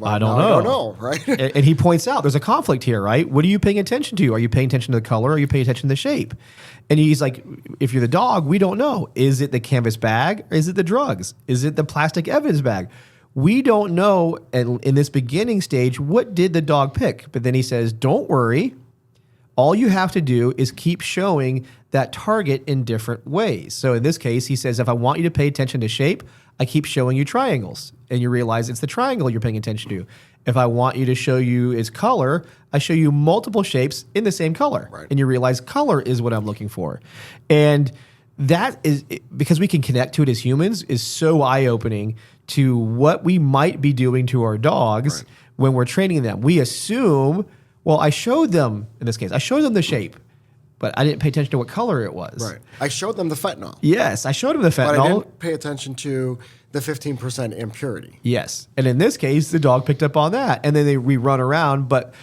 [SPEAKER 2] I don't know, right?
[SPEAKER 1] And he points out there's a conflict here, right? What are you paying attention to? Are you paying attention to the color? Or are you paying attention to the shape? And he's like, if you're the dog, we don't know. Is it the canvas bag? Or is it the drugs? Is it the plastic evidence bag? We don't know in this beginning stage, what did the dog pick? But then he says, don't worry. All you have to do is keep showing that target in different ways. So in this case, he says, if I want you to pay attention to shape, I keep showing you triangles. And you realize it's the triangle you're paying attention to. If I want you to show you its color, I show you multiple shapes in the same color. Right. And you realize color is what I'm looking for. And that is, because we can connect to it as humans, is so eye-opening to what we might be doing to our dogs when we're training them. We assume, well, I showed them, in this case, I showed them the shape, but I didn't pay attention to what color it was.
[SPEAKER 2] Right. I showed them the fentanyl.
[SPEAKER 1] Yes, I showed them the fentanyl.
[SPEAKER 2] But I didn't pay attention to the 15% impurity.
[SPEAKER 1] Yes. And in this case, the dog picked up on that. And then we run around. But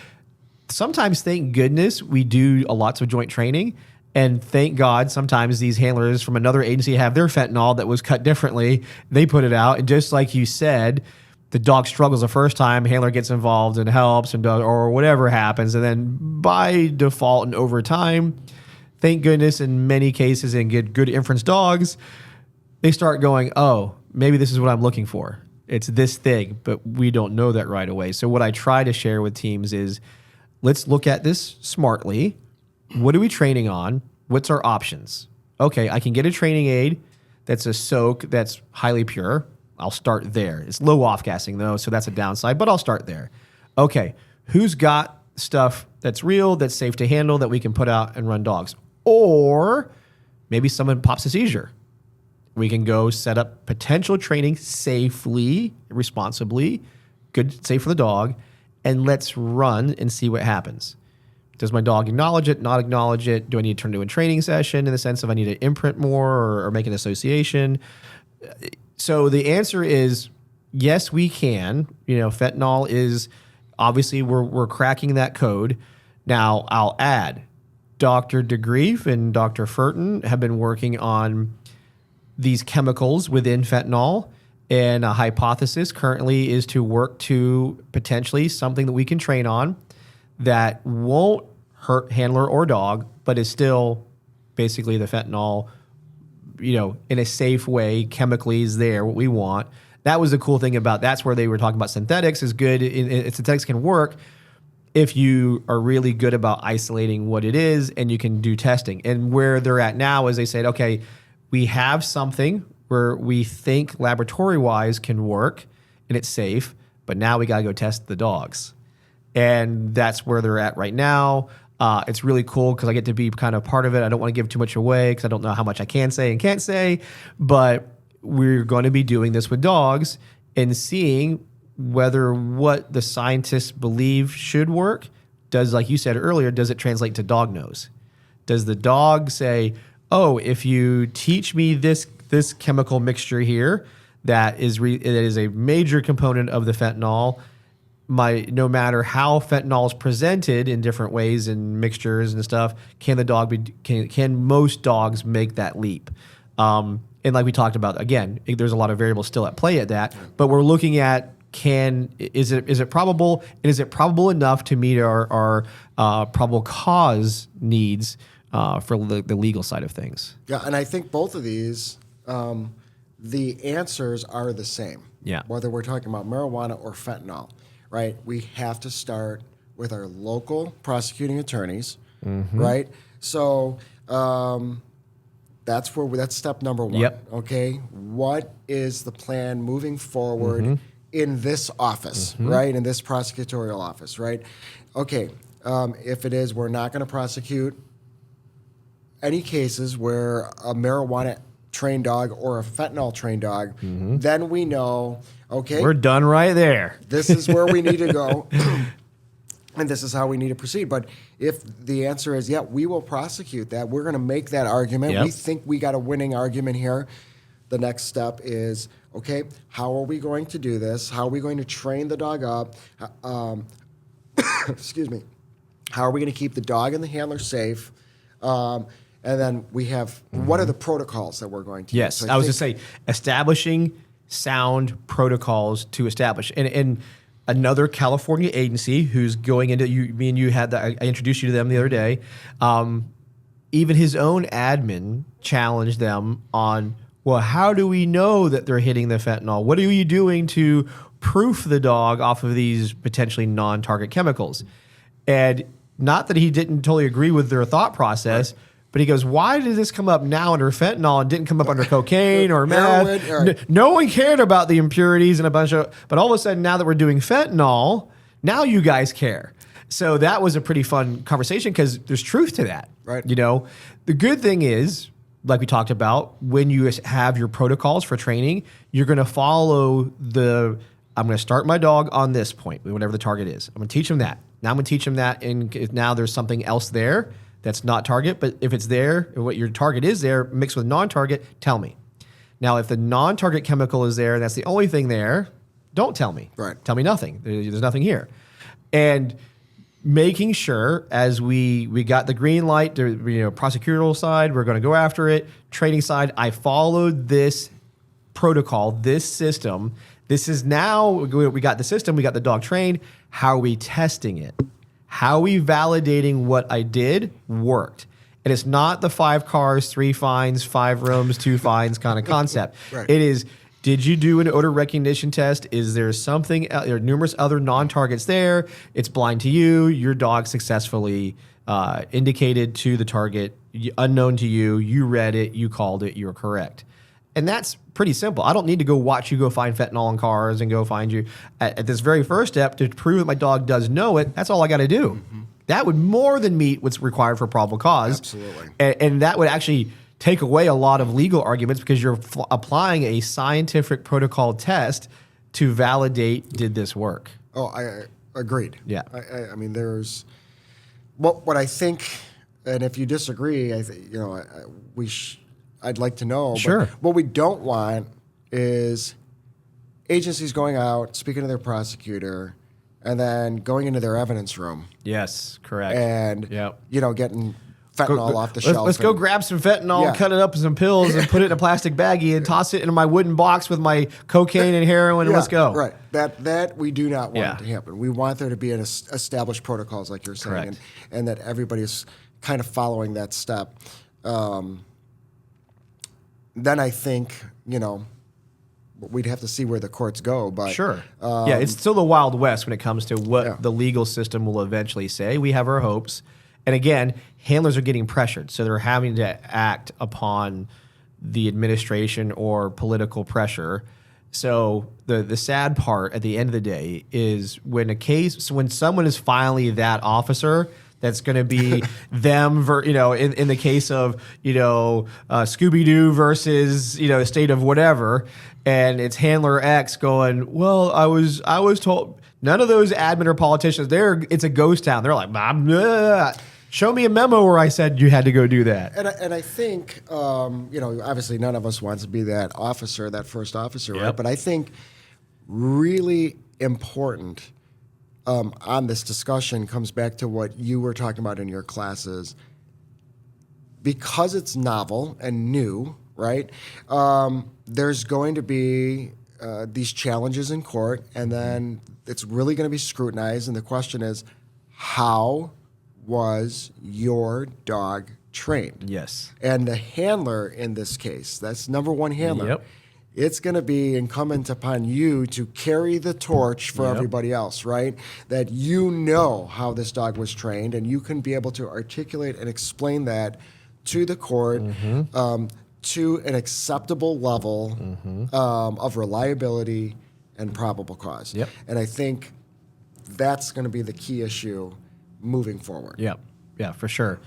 [SPEAKER 1] sometimes, thank goodness, we do lots of joint training. And thank God, sometimes these handlers from another agency have their fentanyl that was cut differently. They put it out. And just like you said, the dog struggles the first time, handler gets involved and helps and does, or whatever happens. And then by default and over time, thank goodness in many cases and get good inference dogs, they start going, oh, maybe this is what I'm looking for. It's this thing, but we don't know that right away. So what I try to share with teams is, let's look at this smartly. What are we training on? What's our options? Okay, I can get a training aid that's a soak that's highly pure. I'll start there. It's low off-gassing, though, so that's a downside, but I'll start there. Okay, who's got stuff that's real, that's safe to handle, that we can put out and run dogs? Or maybe someone pops a seizure. We can go set up potential training safely, responsibly, good, safe for the dog, and let's run and see what happens. Does my dog acknowledge it, not acknowledge it? Do I need to turn to a training session in the sense of I need to imprint more or make an association? So the answer is yes, we can. Fentanyl is obviously we're cracking that code. Now I'll add, Dr. DeGrief and Dr. Furton have been working on these chemicals within fentanyl, and a hypothesis currently is to work to potentially something that we can train on that won't hurt handler or dog, but is still basically the fentanyl, in a safe way, chemically is there, what we want. That was the cool thing about, that's where they were talking about synthetics is good. Synthetics can work if you are really good about isolating what it is and you can do testing. And where they're at now is they said, okay, we have something where we think laboratory-wise can work and it's safe, but now we got to go test the dogs. And that's where they're at right now. It's really cool because I get to be kind of part of it. I don't want to give too much away because I don't know how much I can say and can't say, but we're going to be doing this with dogs and seeing whether what the scientists believe should work does, like you said earlier, does it translate to dog nose? Does the dog say, oh, if you teach me this chemical mixture here that is a major component of the fentanyl, no matter how fentanyl is presented in different ways and mixtures and stuff, can most dogs make that leap? And like we talked about, again, there's a lot of variables still at play at that, but we're looking at is it probable, and is it probable enough to meet our probable cause needs for the legal side of things?
[SPEAKER 2] Yeah, and I think both of these, the answers are the same.
[SPEAKER 1] Yeah.
[SPEAKER 2] Whether we're talking about marijuana or fentanyl, right? We have to start with our local prosecuting attorneys, right? So that's step number one.
[SPEAKER 1] Yep.
[SPEAKER 2] Okay, what is the plan moving forward in this office, right? In this prosecutorial office, right? Okay, if it is, we're not going to prosecute any cases where a marijuana trained dog or a fentanyl trained dog, then we know, okay,
[SPEAKER 1] we're done right there.
[SPEAKER 2] This is where we need to go, and this is how we need to proceed. But if the answer is, yeah, we will prosecute that, we're going to make that argument.
[SPEAKER 1] Yep.
[SPEAKER 2] We think we got a winning argument here. The next step is, okay, how are we going to do this? How are we going to train the dog up? Excuse me. How are we going to keep the dog and the handler safe? And then we have, what are the protocols that we're going to
[SPEAKER 1] Yes,
[SPEAKER 2] use? So
[SPEAKER 1] I was just saying, establishing sound protocols to establish. And another California agency who's going into, me and you had that, I introduced you to them the other day, even his own admin challenged them on, well, how do we know that they're hitting the fentanyl? What are you doing to proof the dog off of these potentially non-target chemicals? And not that he didn't totally agree with their thought process, but he goes, why did this come up now under fentanyl and didn't come up under cocaine or meth?
[SPEAKER 2] Right.
[SPEAKER 1] No one cared about the impurities and a bunch of, but all of a sudden now that we're doing fentanyl, now you guys care. So that was a pretty fun conversation because there's truth to that.
[SPEAKER 2] Right.
[SPEAKER 1] You know, the good thing is, like we talked about, when you have your protocols for training, you're going to follow I'm going to start my dog on this point, whatever the target is. I'm going to teach him that. Now I'm going to teach him that, and now there's something else there that's not target, but if it's there, what your target is there, mixed with non-target, tell me. Now, if the non-target chemical is there, and that's the only thing there, don't tell me.
[SPEAKER 2] Right.
[SPEAKER 1] Tell me nothing. There's nothing here. And making sure, as we got the green light, prosecutorial side, we're going to go after it. Training side, I followed this protocol, this system. This is now, we got the system, we got the dog trained. How are we testing it? How are we validating what I did worked? And it's not the 5 cars, 3 fines, 5 rooms, 2 fines kind of concept.
[SPEAKER 2] Right.
[SPEAKER 1] It is, did you do an odor recognition test? Is there something, there are numerous other non-targets there? It's blind to you. Your dog successfully indicated to the target, unknown to you. You read it. You called it. You're correct. And that's pretty simple. I don't need to go watch you go find fentanyl in cars and go find you. At this very first step, to prove that my dog does know it, that's all I got to do. That would more than meet what's required for probable cause.
[SPEAKER 2] Absolutely.
[SPEAKER 1] And that would actually take away a lot of legal arguments because you're applying a scientific protocol test to validate, did this work?
[SPEAKER 2] Oh, I agreed.
[SPEAKER 1] Yeah.
[SPEAKER 2] I mean, there's what I think, and if you disagree, I think I'd like to know.
[SPEAKER 1] Sure.
[SPEAKER 2] But what we don't want is agencies going out, speaking to their prosecutor, and then going into their evidence room.
[SPEAKER 1] Yes, correct.
[SPEAKER 2] And
[SPEAKER 1] Yep.
[SPEAKER 2] Getting fentanyl off the shelf.
[SPEAKER 1] Let's go grab some fentanyl, cut it up in some pills, and put it in a plastic baggie and toss it in my wooden box with my cocaine and heroin, and let's go.
[SPEAKER 2] Right. That we do not want to happen. We want there to be an established protocols, like you're saying, and that everybody's kind of following that step. Then I think, we'd have to see where the courts go. But
[SPEAKER 1] sure. It's still the Wild West when it comes to what the legal system will eventually say. We have our hopes. And again, handlers are getting pressured. So they're having to act upon the administration or political pressure. So the sad part at the end of the day is when someone is finally that officer, that's going to be them, in the case of, Scooby-Doo versus, state of whatever. And it's handler X going, well, I was told None of those admin or politicians. It's a ghost town. They're like, show me a memo where I said you had to go do that.
[SPEAKER 2] And I think, obviously none of us wants to be that officer, that first officer,
[SPEAKER 1] Yep.
[SPEAKER 2] right? But I think really important on this discussion comes back to what you were talking about in your classes. Because it's novel and new, right? There's going to be these challenges in court, and then it's really going to be scrutinized. And the question is, how was your dog trained?
[SPEAKER 1] Yes.
[SPEAKER 2] And the handler in this case, that's number one handler.
[SPEAKER 1] Yep.
[SPEAKER 2] It's going to be incumbent upon you to carry the torch for everybody else, right? That you know how this dog was trained, and you can be able to articulate and explain that to the court to an acceptable level of reliability and probable cause.
[SPEAKER 1] Yep.
[SPEAKER 2] And I think that's going to be the key issue moving forward.
[SPEAKER 1] Yeah, for sure.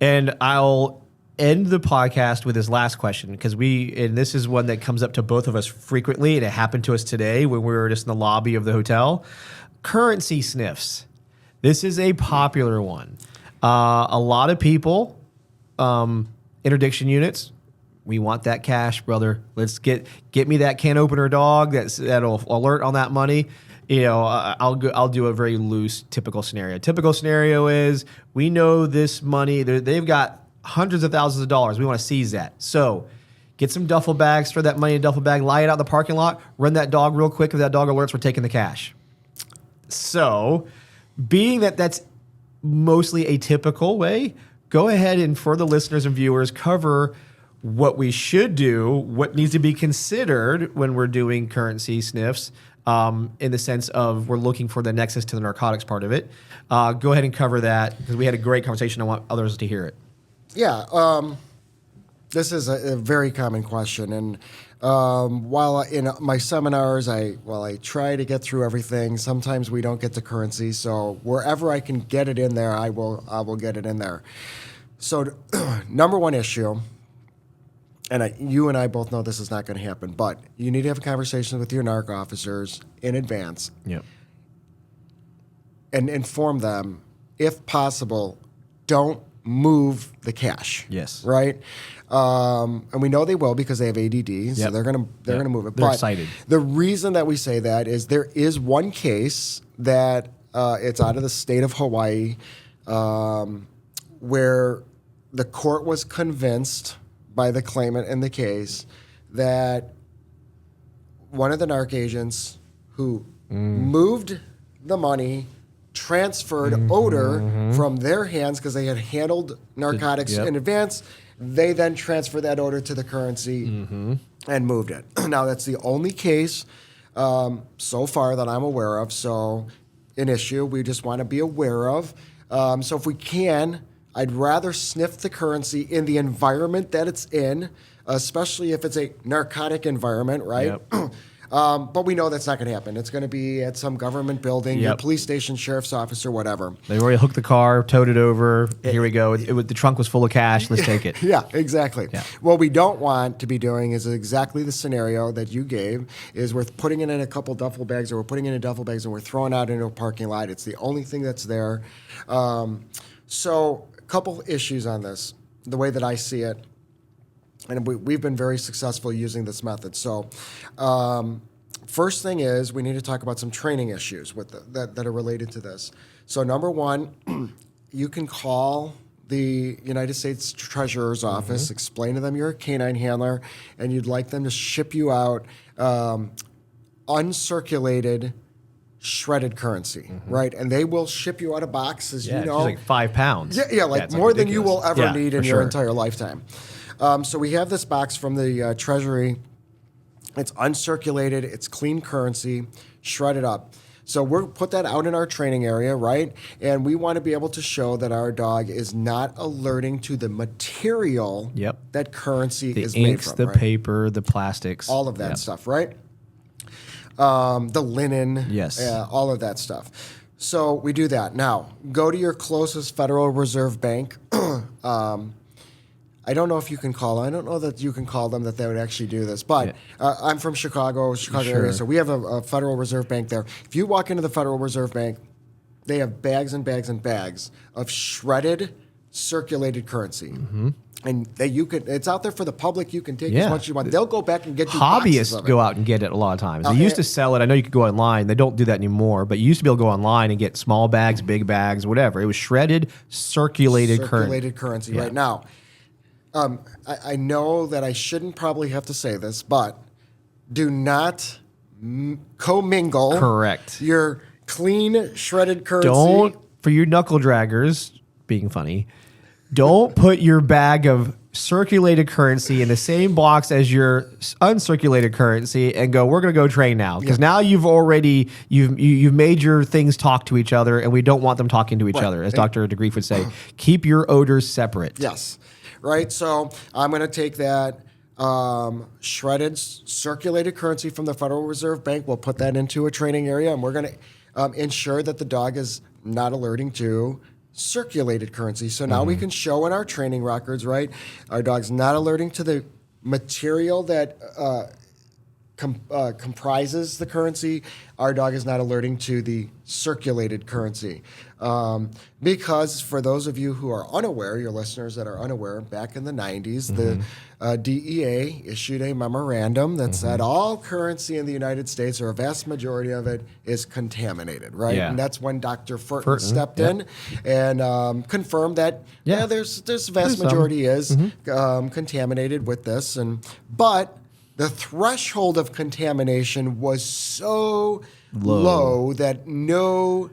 [SPEAKER 1] And I'll end the podcast with this last question because and this is one that comes up to both of us frequently, and it happened to us today when we were just in the lobby of the hotel. Currency sniffs. This is a popular one. A lot of people, interdiction units, we want that cash, brother. Let's get me that can opener dog that'll alert on that money. I'll do a very loose typical scenario. Typical scenario is we know this money, they've got hundreds of thousands of dollars. We want to seize that. So get some duffel bags, throw that money in a duffel bag, lie it out in the parking lot, run that dog real quick. If that dog alerts, we're taking the cash. So being that that's mostly a typical way, go ahead and for the listeners and viewers, cover what we should do, what needs to be considered when we're doing currency sniffs, in the sense of we're looking for the nexus to the narcotics part of it. Go ahead and cover that because we had a great conversation. I want others to hear it.
[SPEAKER 2] Yeah, this is a very common question, and while in my seminars, I try to get through everything. Sometimes we don't get to currency, so wherever I can get it in there, I will get it in there. So, number one issue, and you and I both know this is not going to happen, but you need to have a conversation with your narc officers in advance.
[SPEAKER 1] Yep.
[SPEAKER 2] And inform them, if possible, don't move the cash.
[SPEAKER 1] Yes.
[SPEAKER 2] Right? And we know they will because they have ADD, so they're gonna move it.
[SPEAKER 1] They're
[SPEAKER 2] but
[SPEAKER 1] excited.
[SPEAKER 2] The reason that we say that is there is one case that it's out of the state of Hawaii where the court was convinced by the claimant in the case that one of the narc agents who moved the money transferred odor from their hands because they had handled narcotics in advance. They then transferred that odor to the currency and moved it. Now, that's the only case so far that I'm aware of. So an issue we just want to be aware of. So if we can, I'd rather sniff the currency in the environment that it's in, especially if it's a narcotic environment, right?
[SPEAKER 1] Yep.
[SPEAKER 2] But we know that's not going to happen. It's going to be at some government building, your police station, sheriff's office, or whatever.
[SPEAKER 1] They already hooked the car, towed it over. Here we go. The trunk was full of cash. Let's take it.
[SPEAKER 2] Yeah, exactly.
[SPEAKER 1] Yeah.
[SPEAKER 2] What we don't want to be doing is exactly the scenario that you gave, is we're putting it in a couple duffel bags, or we're putting it in duffel bags and we're throwing it out into a parking lot. It's the only thing that's there. So a couple issues on this, the way that I see it. And we've been very successful using this method. So first thing is we need to talk about some training issues that are related to this. So number one, you can call the United States Treasurer's Office, explain to them you're a canine handler, and you'd like them to ship you out uncirculated shredded currency, right? And they will ship you out a box, as you know.
[SPEAKER 1] It's like 5 pounds.
[SPEAKER 2] Like more than you will ever need in your
[SPEAKER 1] sure.
[SPEAKER 2] entire lifetime. So we have this box from the Treasury. It's uncirculated. It's clean currency, shredded up. So we'll put that out in our training area, right? And we want to be able to show that our dog is not alerting to the material that currency is made
[SPEAKER 1] inks,
[SPEAKER 2] from.
[SPEAKER 1] the
[SPEAKER 2] right?
[SPEAKER 1] paper, the plastics.
[SPEAKER 2] All of that stuff, right? The linen.
[SPEAKER 1] Yes.
[SPEAKER 2] All of that stuff. So we do that. Now, go to your closest Federal Reserve Bank. I don't know if you can call. I don't know that you can call them that they would actually do this. But I'm from Chicago area, so we have a Federal Reserve Bank there. If you walk into the Federal Reserve Bank, they have bags and bags and bags of shredded, circulated currency. And it's out there for the public. You can take as much as you want. They'll go back and get you
[SPEAKER 1] hobbyists go out and get it a lot of times. They used to sell it. I know you could go online. They don't do that anymore. But you used to be able to go online and get small bags, big bags, whatever. It was shredded, circulated
[SPEAKER 2] currency. Right now. I know that I shouldn't probably have to say this, but do not commingle.
[SPEAKER 1] Correct.
[SPEAKER 2] Your clean shredded currency.
[SPEAKER 1] Don't, for you knuckle draggers, being funny, don't put your bag of circulated currency in the same box as your uncirculated currency and go, we're going to go train now. Because now you've made your things talk to each other, and we don't want them talking to each other. As Dr. DeGrief would say, keep your odors separate.
[SPEAKER 2] Yes. Right? So I'm going to take that shredded circulated currency from the Federal Reserve Bank. We'll put that into a training area, and we're going to ensure that the dog is not alerting to circulated currency. So now we can show in our training records, right? Our dog's not alerting to the material that comprises the currency. Our dog is not alerting to the circulated currency. Because for those of you who are unaware, your listeners that are unaware, back in the 90s, the DEA issued a memorandum that said all currency in the United States, or a vast majority of it, is contaminated, right? Yeah. And that's when Dr. Furton stepped in and confirmed that there's a vast majority is contaminated with this, but the threshold of contamination was so low that no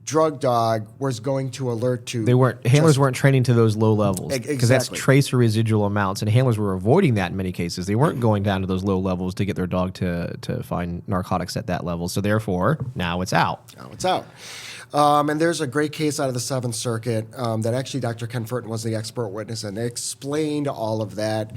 [SPEAKER 2] drug dog was going to alert to.
[SPEAKER 1] Handlers weren't training to those low levels because that's
[SPEAKER 2] Exactly.
[SPEAKER 1] trace or residual amounts, and handlers were avoiding that in many cases. They weren't going down to those low levels to get their dog to find narcotics at that level. So therefore, now it's out.
[SPEAKER 2] Now it's out. And there's a great case out of the Seventh Circuit that actually Dr. Ken Furton was the expert witness, and they explained all of that.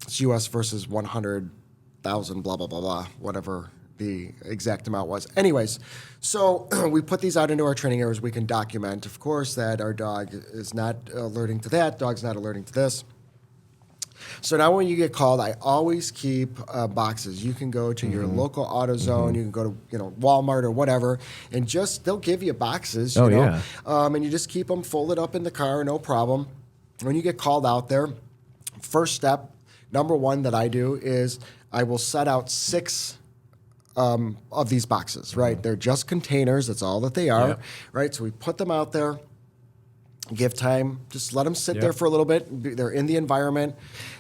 [SPEAKER 2] It's U.S. versus 100,000, blah, blah, blah, blah, whatever the exact amount was. Anyways, so we put these out into our training areas. We can document, of course, that our dog is not alerting to that, dog's not alerting to this. So now when you get called, I always keep boxes. You can go to your local AutoZone, you can go to Walmart or whatever, and they'll give you boxes, you know, and you just keep them folded up in the car, no problem. When you get called out there, first step, number one that I do is I will set out 6 of these boxes, right? They're just containers. That's all that they are, right? So we put them out there, give time, just let them sit there for a little bit. They're in the environment.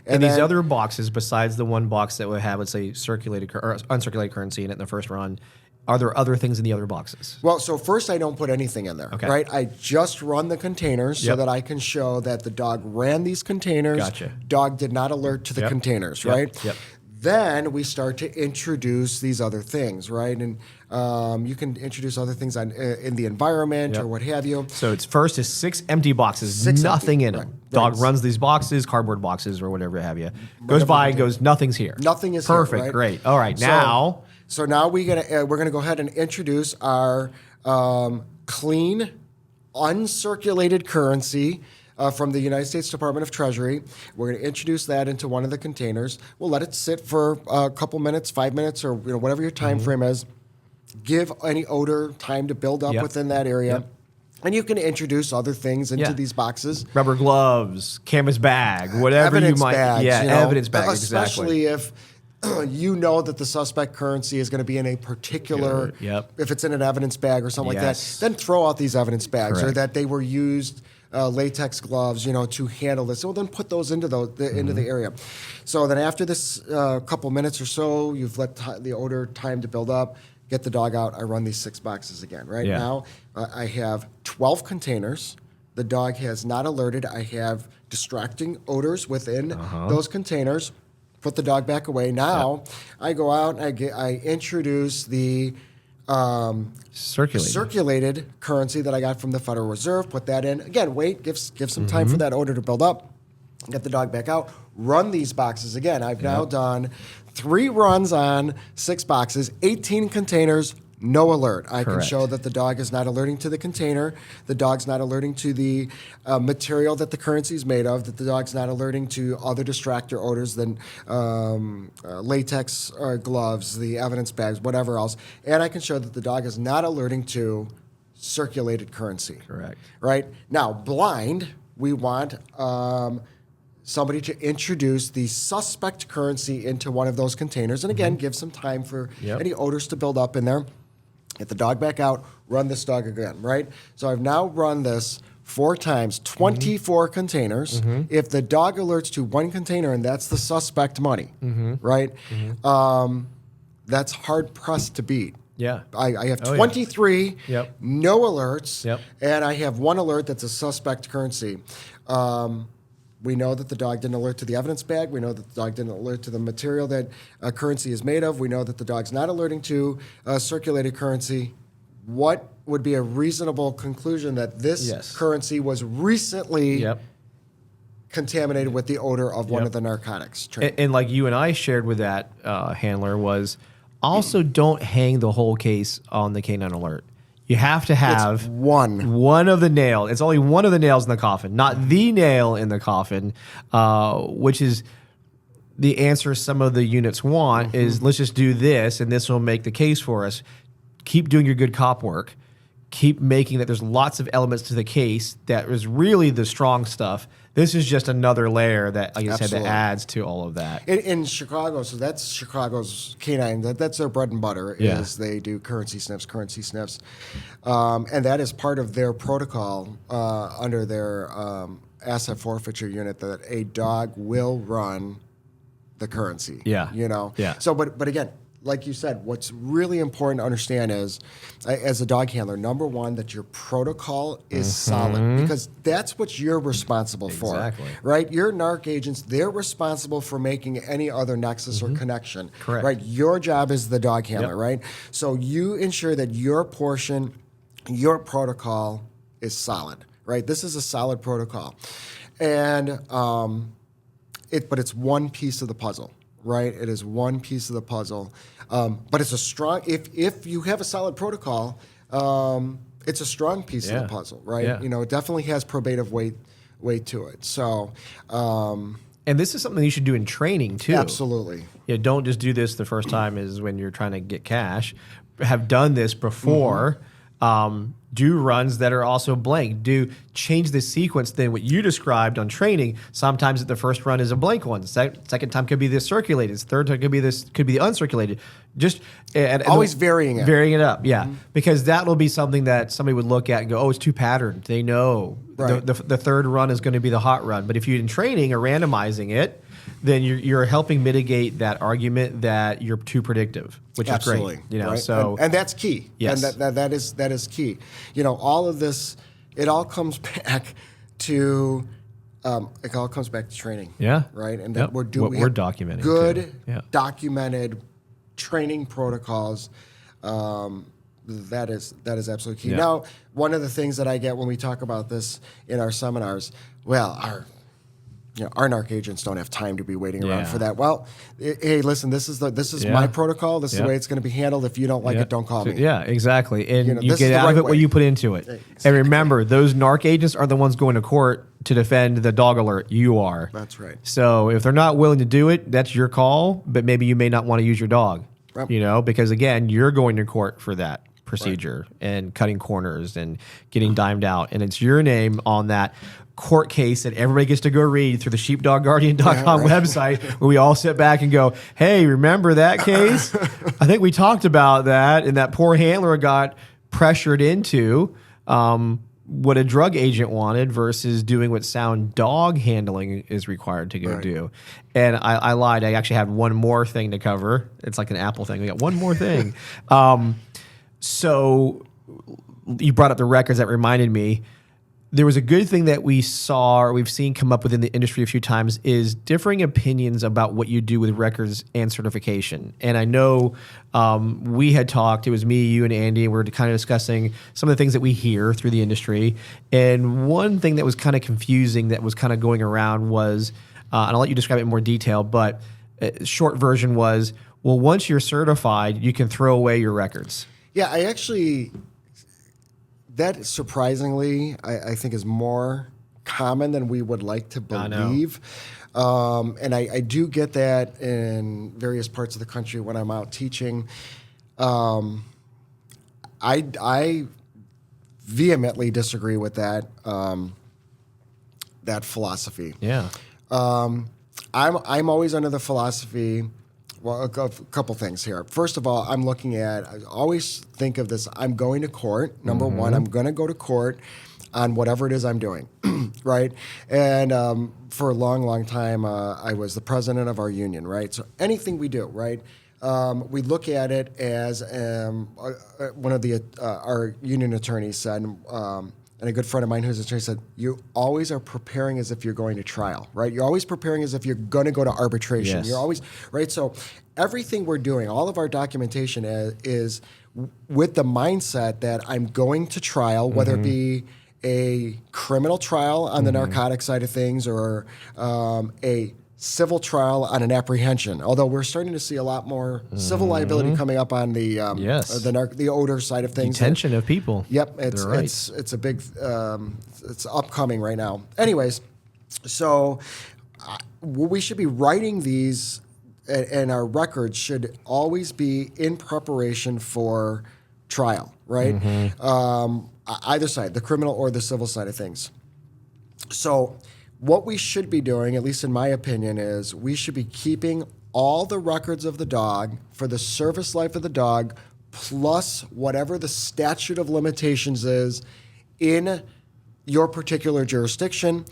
[SPEAKER 1] And these other boxes, besides the one box that would have, let's say, circulated or uncirculated currency in it in the first run, are there other things in the other boxes?
[SPEAKER 2] Well, so first I don't put anything in there, right? I just run the containers so that I can show that the dog ran these containers.
[SPEAKER 1] Gotcha.
[SPEAKER 2] Dog did not alert to the containers, right? Then we start to introduce these other things, right? And you can introduce other things in the environment or what have you.
[SPEAKER 1] So it's first is 6 empty boxes, nothing in them. Right. Dog runs these boxes, cardboard boxes or whatever have you. Goes by and goes, nothing's here.
[SPEAKER 2] Nothing is
[SPEAKER 1] perfect,
[SPEAKER 2] here, right?
[SPEAKER 1] Great. All right, now.
[SPEAKER 2] So now we're gonna go ahead and introduce our clean, uncirculated currency from the United States Department of Treasury. We're going to introduce that into one of the containers. We'll let it sit for a couple minutes, 5 minutes, or whatever your time frame is. Give any odor time to build up within that area. And you can introduce other things into these boxes.
[SPEAKER 1] Rubber gloves, canvas bag, whatever
[SPEAKER 2] evidence
[SPEAKER 1] you might.
[SPEAKER 2] Bags,
[SPEAKER 1] evidence bag,
[SPEAKER 2] especially if you know that the suspect currency is going to be in a particular, if it's in an evidence bag or something like that, then throw out these evidence bags or that they were used latex gloves, to handle this. So then put those into the area. So then after this couple minutes or so, you've let the odor time to build up, get the dog out, I run these 6 boxes again. Right now, I have 12 containers. The dog has not alerted. I have distracting odors within those containers. Put the dog back away. Now I go out and I introduce the circulated currency that I got from the Federal Reserve. Put that in. Again, wait, give some time for that odor to build up. Get the dog back out. Run these boxes again. I've now done 3 runs on 6 boxes, 18 containers, no alert. I can
[SPEAKER 1] Correct.
[SPEAKER 2] show that the dog is not alerting to the container, the dog's not alerting to the material that the currency is made of, that the dog's not alerting to other distractor odors than latex gloves, the evidence bags, whatever else. And I can show that the dog is not alerting to circulated currency.
[SPEAKER 1] Correct.
[SPEAKER 2] Right? Now, blind, we want somebody to introduce the suspect currency into one of those containers. And again, give some time for any odors to build up in there. Get the dog back out, run this dog again, right? So I've now run this 4 times, 24 containers. If the dog alerts to one container and that's the suspect money, right? That's hard pressed to beat.
[SPEAKER 1] Yeah.
[SPEAKER 2] I have 23, no alerts,
[SPEAKER 1] Yep.
[SPEAKER 2] and I have 1 alert that's a suspect currency. We know that the dog didn't alert to the evidence bag. We know that the dog didn't alert to the material that currency is made of. We know that the dog's not alerting to circulated currency. What would be a reasonable conclusion that this currency was recently contaminated with the odor of one of the narcotics?
[SPEAKER 1] And like you and I shared with that handler was also don't hang the whole case on the K9 alert. You have to have one of the nails. It's only one of the nails in the coffin, not the nail in the coffin, which is the answer some of the units want is let's just do this and this will make the case for us. Keep doing your good cop work. Keep making that there's lots of elements to the case that is really the strong stuff. This is just another layer that, like I said, that adds to all of that.
[SPEAKER 2] In Chicago, so that's Chicago's K9. That's their bread and butter. Is they do currency sniffs, and that is part of their protocol under their asset forfeiture unit that a dog will run the currency. So, but again, like you said, what's really important to understand is, as a dog handler, number one, that your protocol is solid, because that's what you're responsible for, right? Your NARC agents, they're responsible for making any other nexus or connection, right? Your job is the dog handler, right? So you ensure that your portion, your protocol is solid, right? This is a solid protocol. And but it's one piece of the puzzle. Right, it is one piece of the puzzle, but it's a strong. If you have a solid protocol, it's a strong piece of the puzzle, right? You know, it definitely has probative weight to it. So,
[SPEAKER 1] and this is something you should do in training too.
[SPEAKER 2] Absolutely.
[SPEAKER 1] Yeah, don't just do this the first time is when you're trying to get cash. Have done this before. Do runs that are also blank. Do change the sequence. Then what you described on training. Sometimes the first run is a blank one. Second time could be the circulated. Third time could be the uncirculated. Just
[SPEAKER 2] always varying
[SPEAKER 1] it up. Yeah, because that will be something that somebody would look at and go, "Oh, it's too patterned." They know the third run is going to be the hot run. But if you're in training or randomizing it, then you're helping mitigate that argument that you're too predictive, which is great. You know, so
[SPEAKER 2] and that's key.
[SPEAKER 1] Yes,
[SPEAKER 2] and that is key. You know, all of this, it all comes back to training.
[SPEAKER 1] Yeah,
[SPEAKER 2] right. And that we're
[SPEAKER 1] documenting
[SPEAKER 2] good, documented training protocols. That is absolutely key. Now, one of the things that I get when we talk about this in our seminars, our NARC agents don't have time to be waiting around for that. Well, hey, listen, this is my protocol. This is the way it's going to be handled. If you don't like it, don't call me.
[SPEAKER 1] Yeah, exactly. And you get out of it what you put into it. Exactly. And remember, those NARC agents are the ones going to court to defend the dog alert. You are.
[SPEAKER 2] That's right.
[SPEAKER 1] So if they're not willing to do it, that's your call. But maybe you may not want to use your dog. Right. You know, because again, you're going to court for that procedure and cutting corners and getting dimed out, and it's your name on that court case that everybody gets to go read through the sheepdogguardian.com website, where we all sit back and go, hey, remember that case? I think we talked about that, and that poor handler got pressured into what a drug agent wanted versus doing what sound dog handling is required to go do. And I lied. I actually had one more thing to cover. It's like an Apple thing. We got one more thing. So you brought up the records. That reminded me. There was a good thing that we saw or we've seen come up within the industry a few times is differing opinions about what you do with records and certification. And I know we had talked, it was me, you, and Andy, and we were kind of discussing some of the things that we hear through the industry. And one thing that was kind of confusing that was kind of going around was, and I'll let you describe it in more detail, but short version was, well, once you're certified, you can throw away your records.
[SPEAKER 2] Yeah, I actually, that surprisingly, I think is more common than we would like to
[SPEAKER 1] I know.
[SPEAKER 2] believe. And I do get that in various parts of the country when I'm out teaching. I vehemently disagree with that that philosophy.
[SPEAKER 1] Yeah.
[SPEAKER 2] I'm always under the philosophy. Well, a couple things here. First of all, I always think of this. I'm going to court. Number one, I'm going to go to court on whatever it is I'm doing, right? And for a long, long time, I was the president of our union, right? So anything we do, right? We look at it as one of our union attorneys said, and a good friend of mine who's an attorney said, you always are preparing as if you're going to trial, right? You're always preparing as if you're going to go to arbitration.
[SPEAKER 1] Yes.
[SPEAKER 2] You're always, right? So everything we're doing, all of our documentation is with the mindset that I'm going to trial, whether it be a criminal trial on the narcotic side of things or a civil trial on an apprehension. Although we're starting to see a lot more civil liability coming up on the the odor side of things.
[SPEAKER 1] Detention of people.
[SPEAKER 2] Yep, it's a big it's upcoming right now. Anyways, so we should be writing these, and our records should always be in preparation for trial, right? Either side, the criminal or the civil side of things. So what we should be doing, at least in my opinion, is we should be keeping all the records of the dog for the service life of the dog, plus whatever the statute of limitations is in your particular jurisdiction.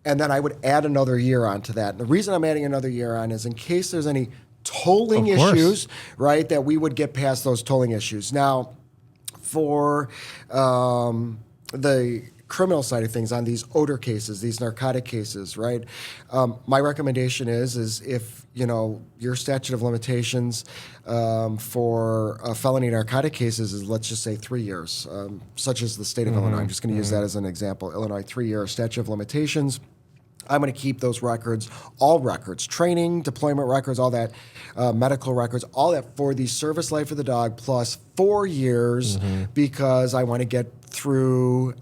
[SPEAKER 2] And then I would add another year onto that. And the reason I'm adding another year on is in case there's any tolling issues, right, that we would get past those tolling issues. Now, for the criminal side of things on these odor cases, these narcotic cases, right? My recommendation is if your statute of limitations for felony narcotic cases is, let's just say 3 years, such as the state of Illinois. I'm just going to use that as an example. Illinois 3-year statute of limitations. I'm going to keep those records, all records, training, deployment records, all that, medical records, all that for the service life of the dog plus 4 years because I want to get through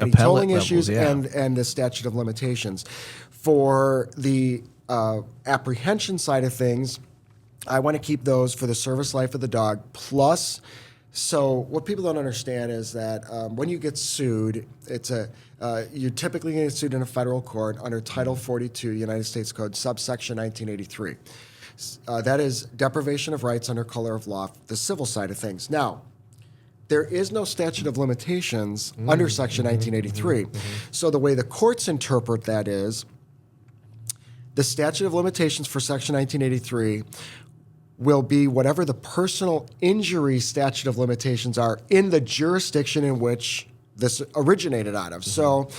[SPEAKER 2] any tolling issues and the statute of limitations. For the apprehension side of things, I want to keep those for the service life of the dog plus. So what people don't understand is that when you get sued, you're typically going to get sued in a federal court under Title 42 United States Code, subsection 1983. That is deprivation of rights under color of law, the civil side of things. Now, there is no statute of limitations under Section 1983. So the way the courts interpret that is the statute of limitations for Section 1983 will be whatever the personal injury statute of limitations are in the jurisdiction in which this originated out of. So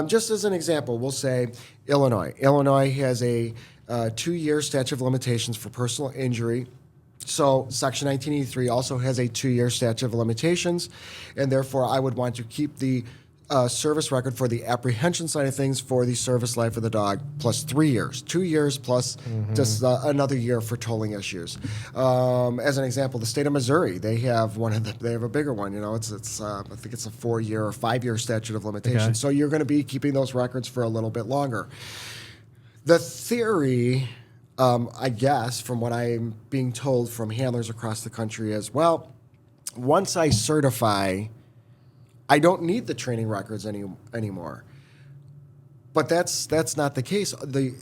[SPEAKER 2] just as an example, we'll say Illinois. Illinois has a 2-year statute of limitations for personal injury. So Section 1983 also has a 2-year statute of limitations, and therefore I would want to keep the service record for the apprehension side of things for the service life of the dog plus 3 years, 2 years plus just another year for tolling issues. As an example, the state of Missouri, they have a bigger one. It's I think it's a 4-year or 5-year statute of limitations. Okay. So you're going to be keeping those records for a little bit longer. The theory, I guess, from what I'm being told from handlers across the country is, well, once I certify, I don't need the training records anymore. But that's not the case. The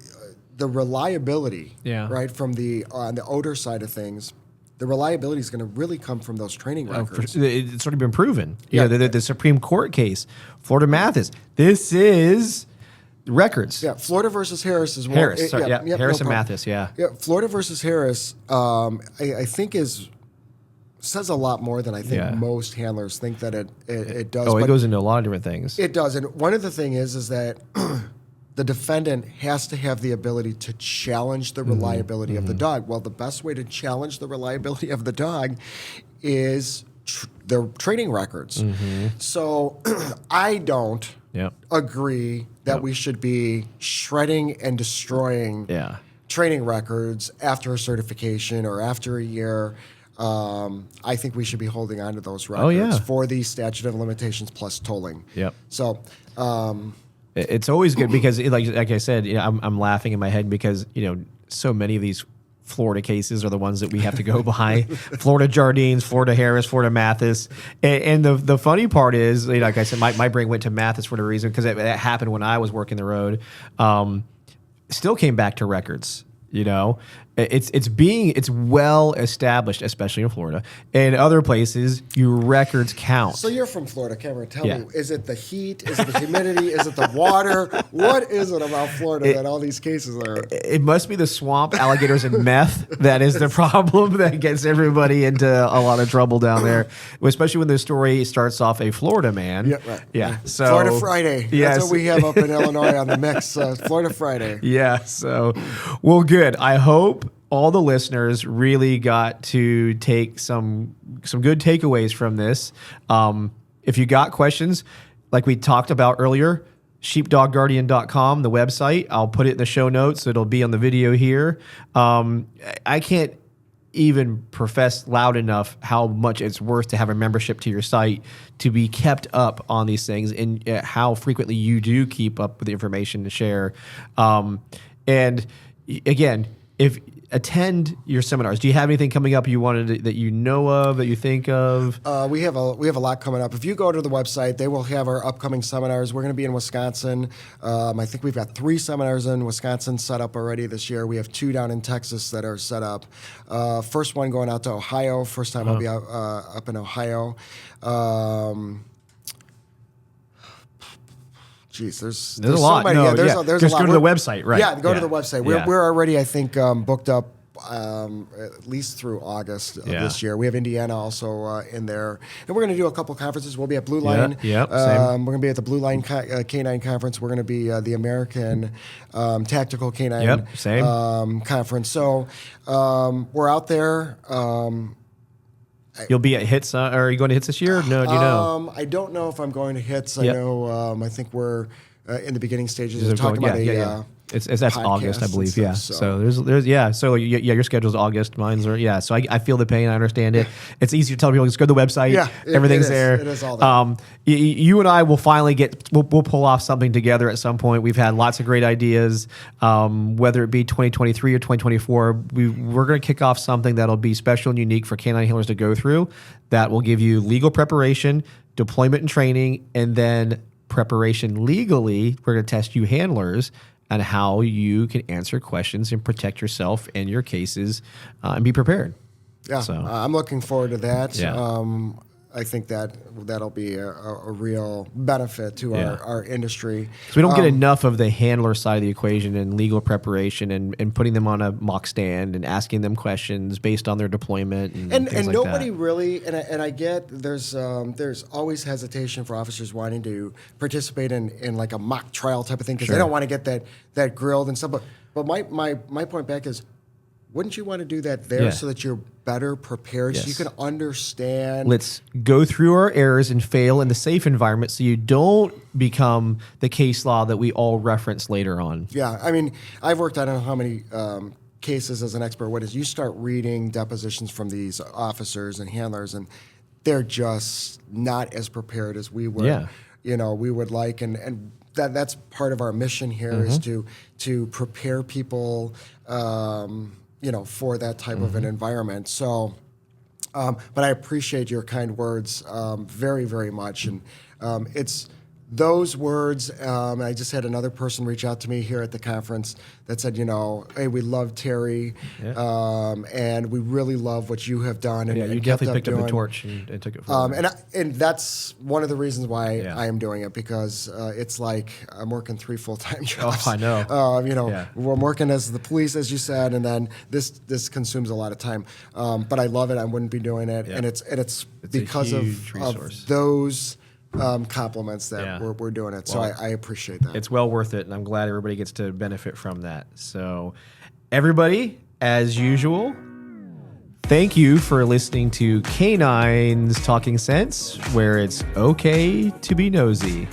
[SPEAKER 2] reliability, right, from on the odor side of things, the reliability is going to really come from those training records.
[SPEAKER 1] It's already been proven. Yeah, the Supreme Court case, Florida Mathis. This is records.
[SPEAKER 2] Yeah, Florida versus Harris is one.
[SPEAKER 1] Harris, Harris and Mathis. Yeah,
[SPEAKER 2] Florida versus Harris. I think says a lot more than I think most handlers think that it does.
[SPEAKER 1] Oh, it goes into a lot of different things.
[SPEAKER 2] It does, and one of the things is that the defendant has to have the ability to challenge the reliability of the dog. Well, the best way to challenge the reliability of the dog is the training records. So I don't agree that we should be shredding and destroying training records after a certification or after a year. I think we should be holding on to those records for the statute of limitations plus tolling.
[SPEAKER 1] Yep.
[SPEAKER 2] So
[SPEAKER 1] it's always good because, like I said, I'm laughing in my head because so many of these Florida cases are the ones that we have to go by. Florida Jardines, Florida Harris, Florida Mathis. And the funny part is, like I said, my brain went to Mathis for the reason because it happened when I was working the road. Still came back to records. It's well established, especially in Florida. In other places, your records count.
[SPEAKER 2] So you're from Florida, Cameron. Tell me, is it the heat? Is it the humidity? Is it the water? What is it about Florida that all these cases are?
[SPEAKER 1] It must be the swamp, alligators, and meth that is the problem that gets everybody into a lot of trouble down there. Especially when the story starts off a Florida man.
[SPEAKER 2] Yeah, right.
[SPEAKER 1] Yeah. So
[SPEAKER 2] Florida Friday.
[SPEAKER 1] Yes.
[SPEAKER 2] That's what we have up in Illinois on the mix. Florida Friday.
[SPEAKER 1] Yeah. So, well, good. I hope all the listeners really got to take some good takeaways from this. If you got questions, like we talked about earlier, sheepdogguardian.com, the website. I'll put it in the show notes. It'll be on the video here. I can't even profess loud enough how much it's worth to have a membership to your site to be kept up on these things and how frequently you do keep up with the information to share. And again, if attend your seminars. Do you have anything coming up you wanted that you know of, that you think of?
[SPEAKER 2] We have a lot coming up. If you go to the website, they will have our upcoming seminars. We're going to be in Wisconsin. I think we've got 3 seminars in Wisconsin set up already this year. We have 2 down in Texas that are set up. First one going out to Ohio. First time I'll be out, up in Ohio. Geez, there's
[SPEAKER 1] a lot.
[SPEAKER 2] So many.
[SPEAKER 1] No,
[SPEAKER 2] there's
[SPEAKER 1] Just
[SPEAKER 2] a lot.
[SPEAKER 1] go to the website, right?
[SPEAKER 2] Yeah, go to the website. We're already, I think, booked up at least through August of this year. We have Indiana also in there. And we're going to do a couple conferences. We'll be at Blue Line.
[SPEAKER 1] Same.
[SPEAKER 2] We're going to be at the Blue Line K9 Conference. We're going to be the American Tactical K9 Conference. So we're out there.
[SPEAKER 1] You'll be at HITS. Are you going to HITS this year? No, do you know?
[SPEAKER 2] I don't know if I'm going to HITS. I know. I think we're in the beginning stages of talking about
[SPEAKER 1] that's August, I believe.
[SPEAKER 2] Stuff,
[SPEAKER 1] So there's So your schedule's August. Mine's are So I feel the pain. I understand it. It's easy to tell people just go to the website.
[SPEAKER 2] Yeah,
[SPEAKER 1] everything's there.
[SPEAKER 2] It is all there.
[SPEAKER 1] You and I will finally we'll pull off something together at some point. We've had lots of great ideas. Whether it be 2023 or 2024, we're going to kick off something that'll be special and unique for canine handlers to go through. That will give you legal preparation, deployment and training, and then preparation legally. We're going to test you handlers and how you can answer questions and protect yourself and your cases and be prepared.
[SPEAKER 2] Yeah,
[SPEAKER 1] so,
[SPEAKER 2] I'm looking forward to that.
[SPEAKER 1] Yeah.
[SPEAKER 2] I think that'll be a real benefit to our industry.
[SPEAKER 1] So we don't get enough of the handler side of the equation and legal preparation and putting them on a mock stand and asking them questions based on their deployment and things like
[SPEAKER 2] nobody
[SPEAKER 1] that.
[SPEAKER 2] really and I get there's always hesitation for officers wanting to participate in like a mock trial type of thing because they don't want to get that grilled and stuff. But my point back is, wouldn't you want to do that there so that you're better prepared, so you can understand?
[SPEAKER 1] Let's go through our errors and fail in the safe environment so you don't become the case law that we all reference later on.
[SPEAKER 2] Yeah, I mean, I've worked on how many cases as an expert. What is you start reading depositions from these officers and handlers, and they're just not as prepared as we would. We would like, and that's part of our mission here is to prepare people. For that type of an environment. So, but I appreciate your kind words very, very much. And it's those words. I just had another person reach out to me here at the conference that said, hey, we love Terry, and we really love what you have done. And,
[SPEAKER 1] you definitely picked up the torch and took it forward.
[SPEAKER 2] And that's one of the reasons why I am doing it, because it's like I'm working 3 full-time jobs.
[SPEAKER 1] Oh, I know.
[SPEAKER 2] I'm working as the police, as you said, and then this consumes a lot of time. But I love it. I wouldn't be doing it, and it's because of those compliments that we're doing it. So I appreciate that.
[SPEAKER 1] It's well worth it, and I'm glad everybody gets to benefit from that. So everybody, as usual, thank you for listening to K9s Talking Sense, where it's okay to be nosy.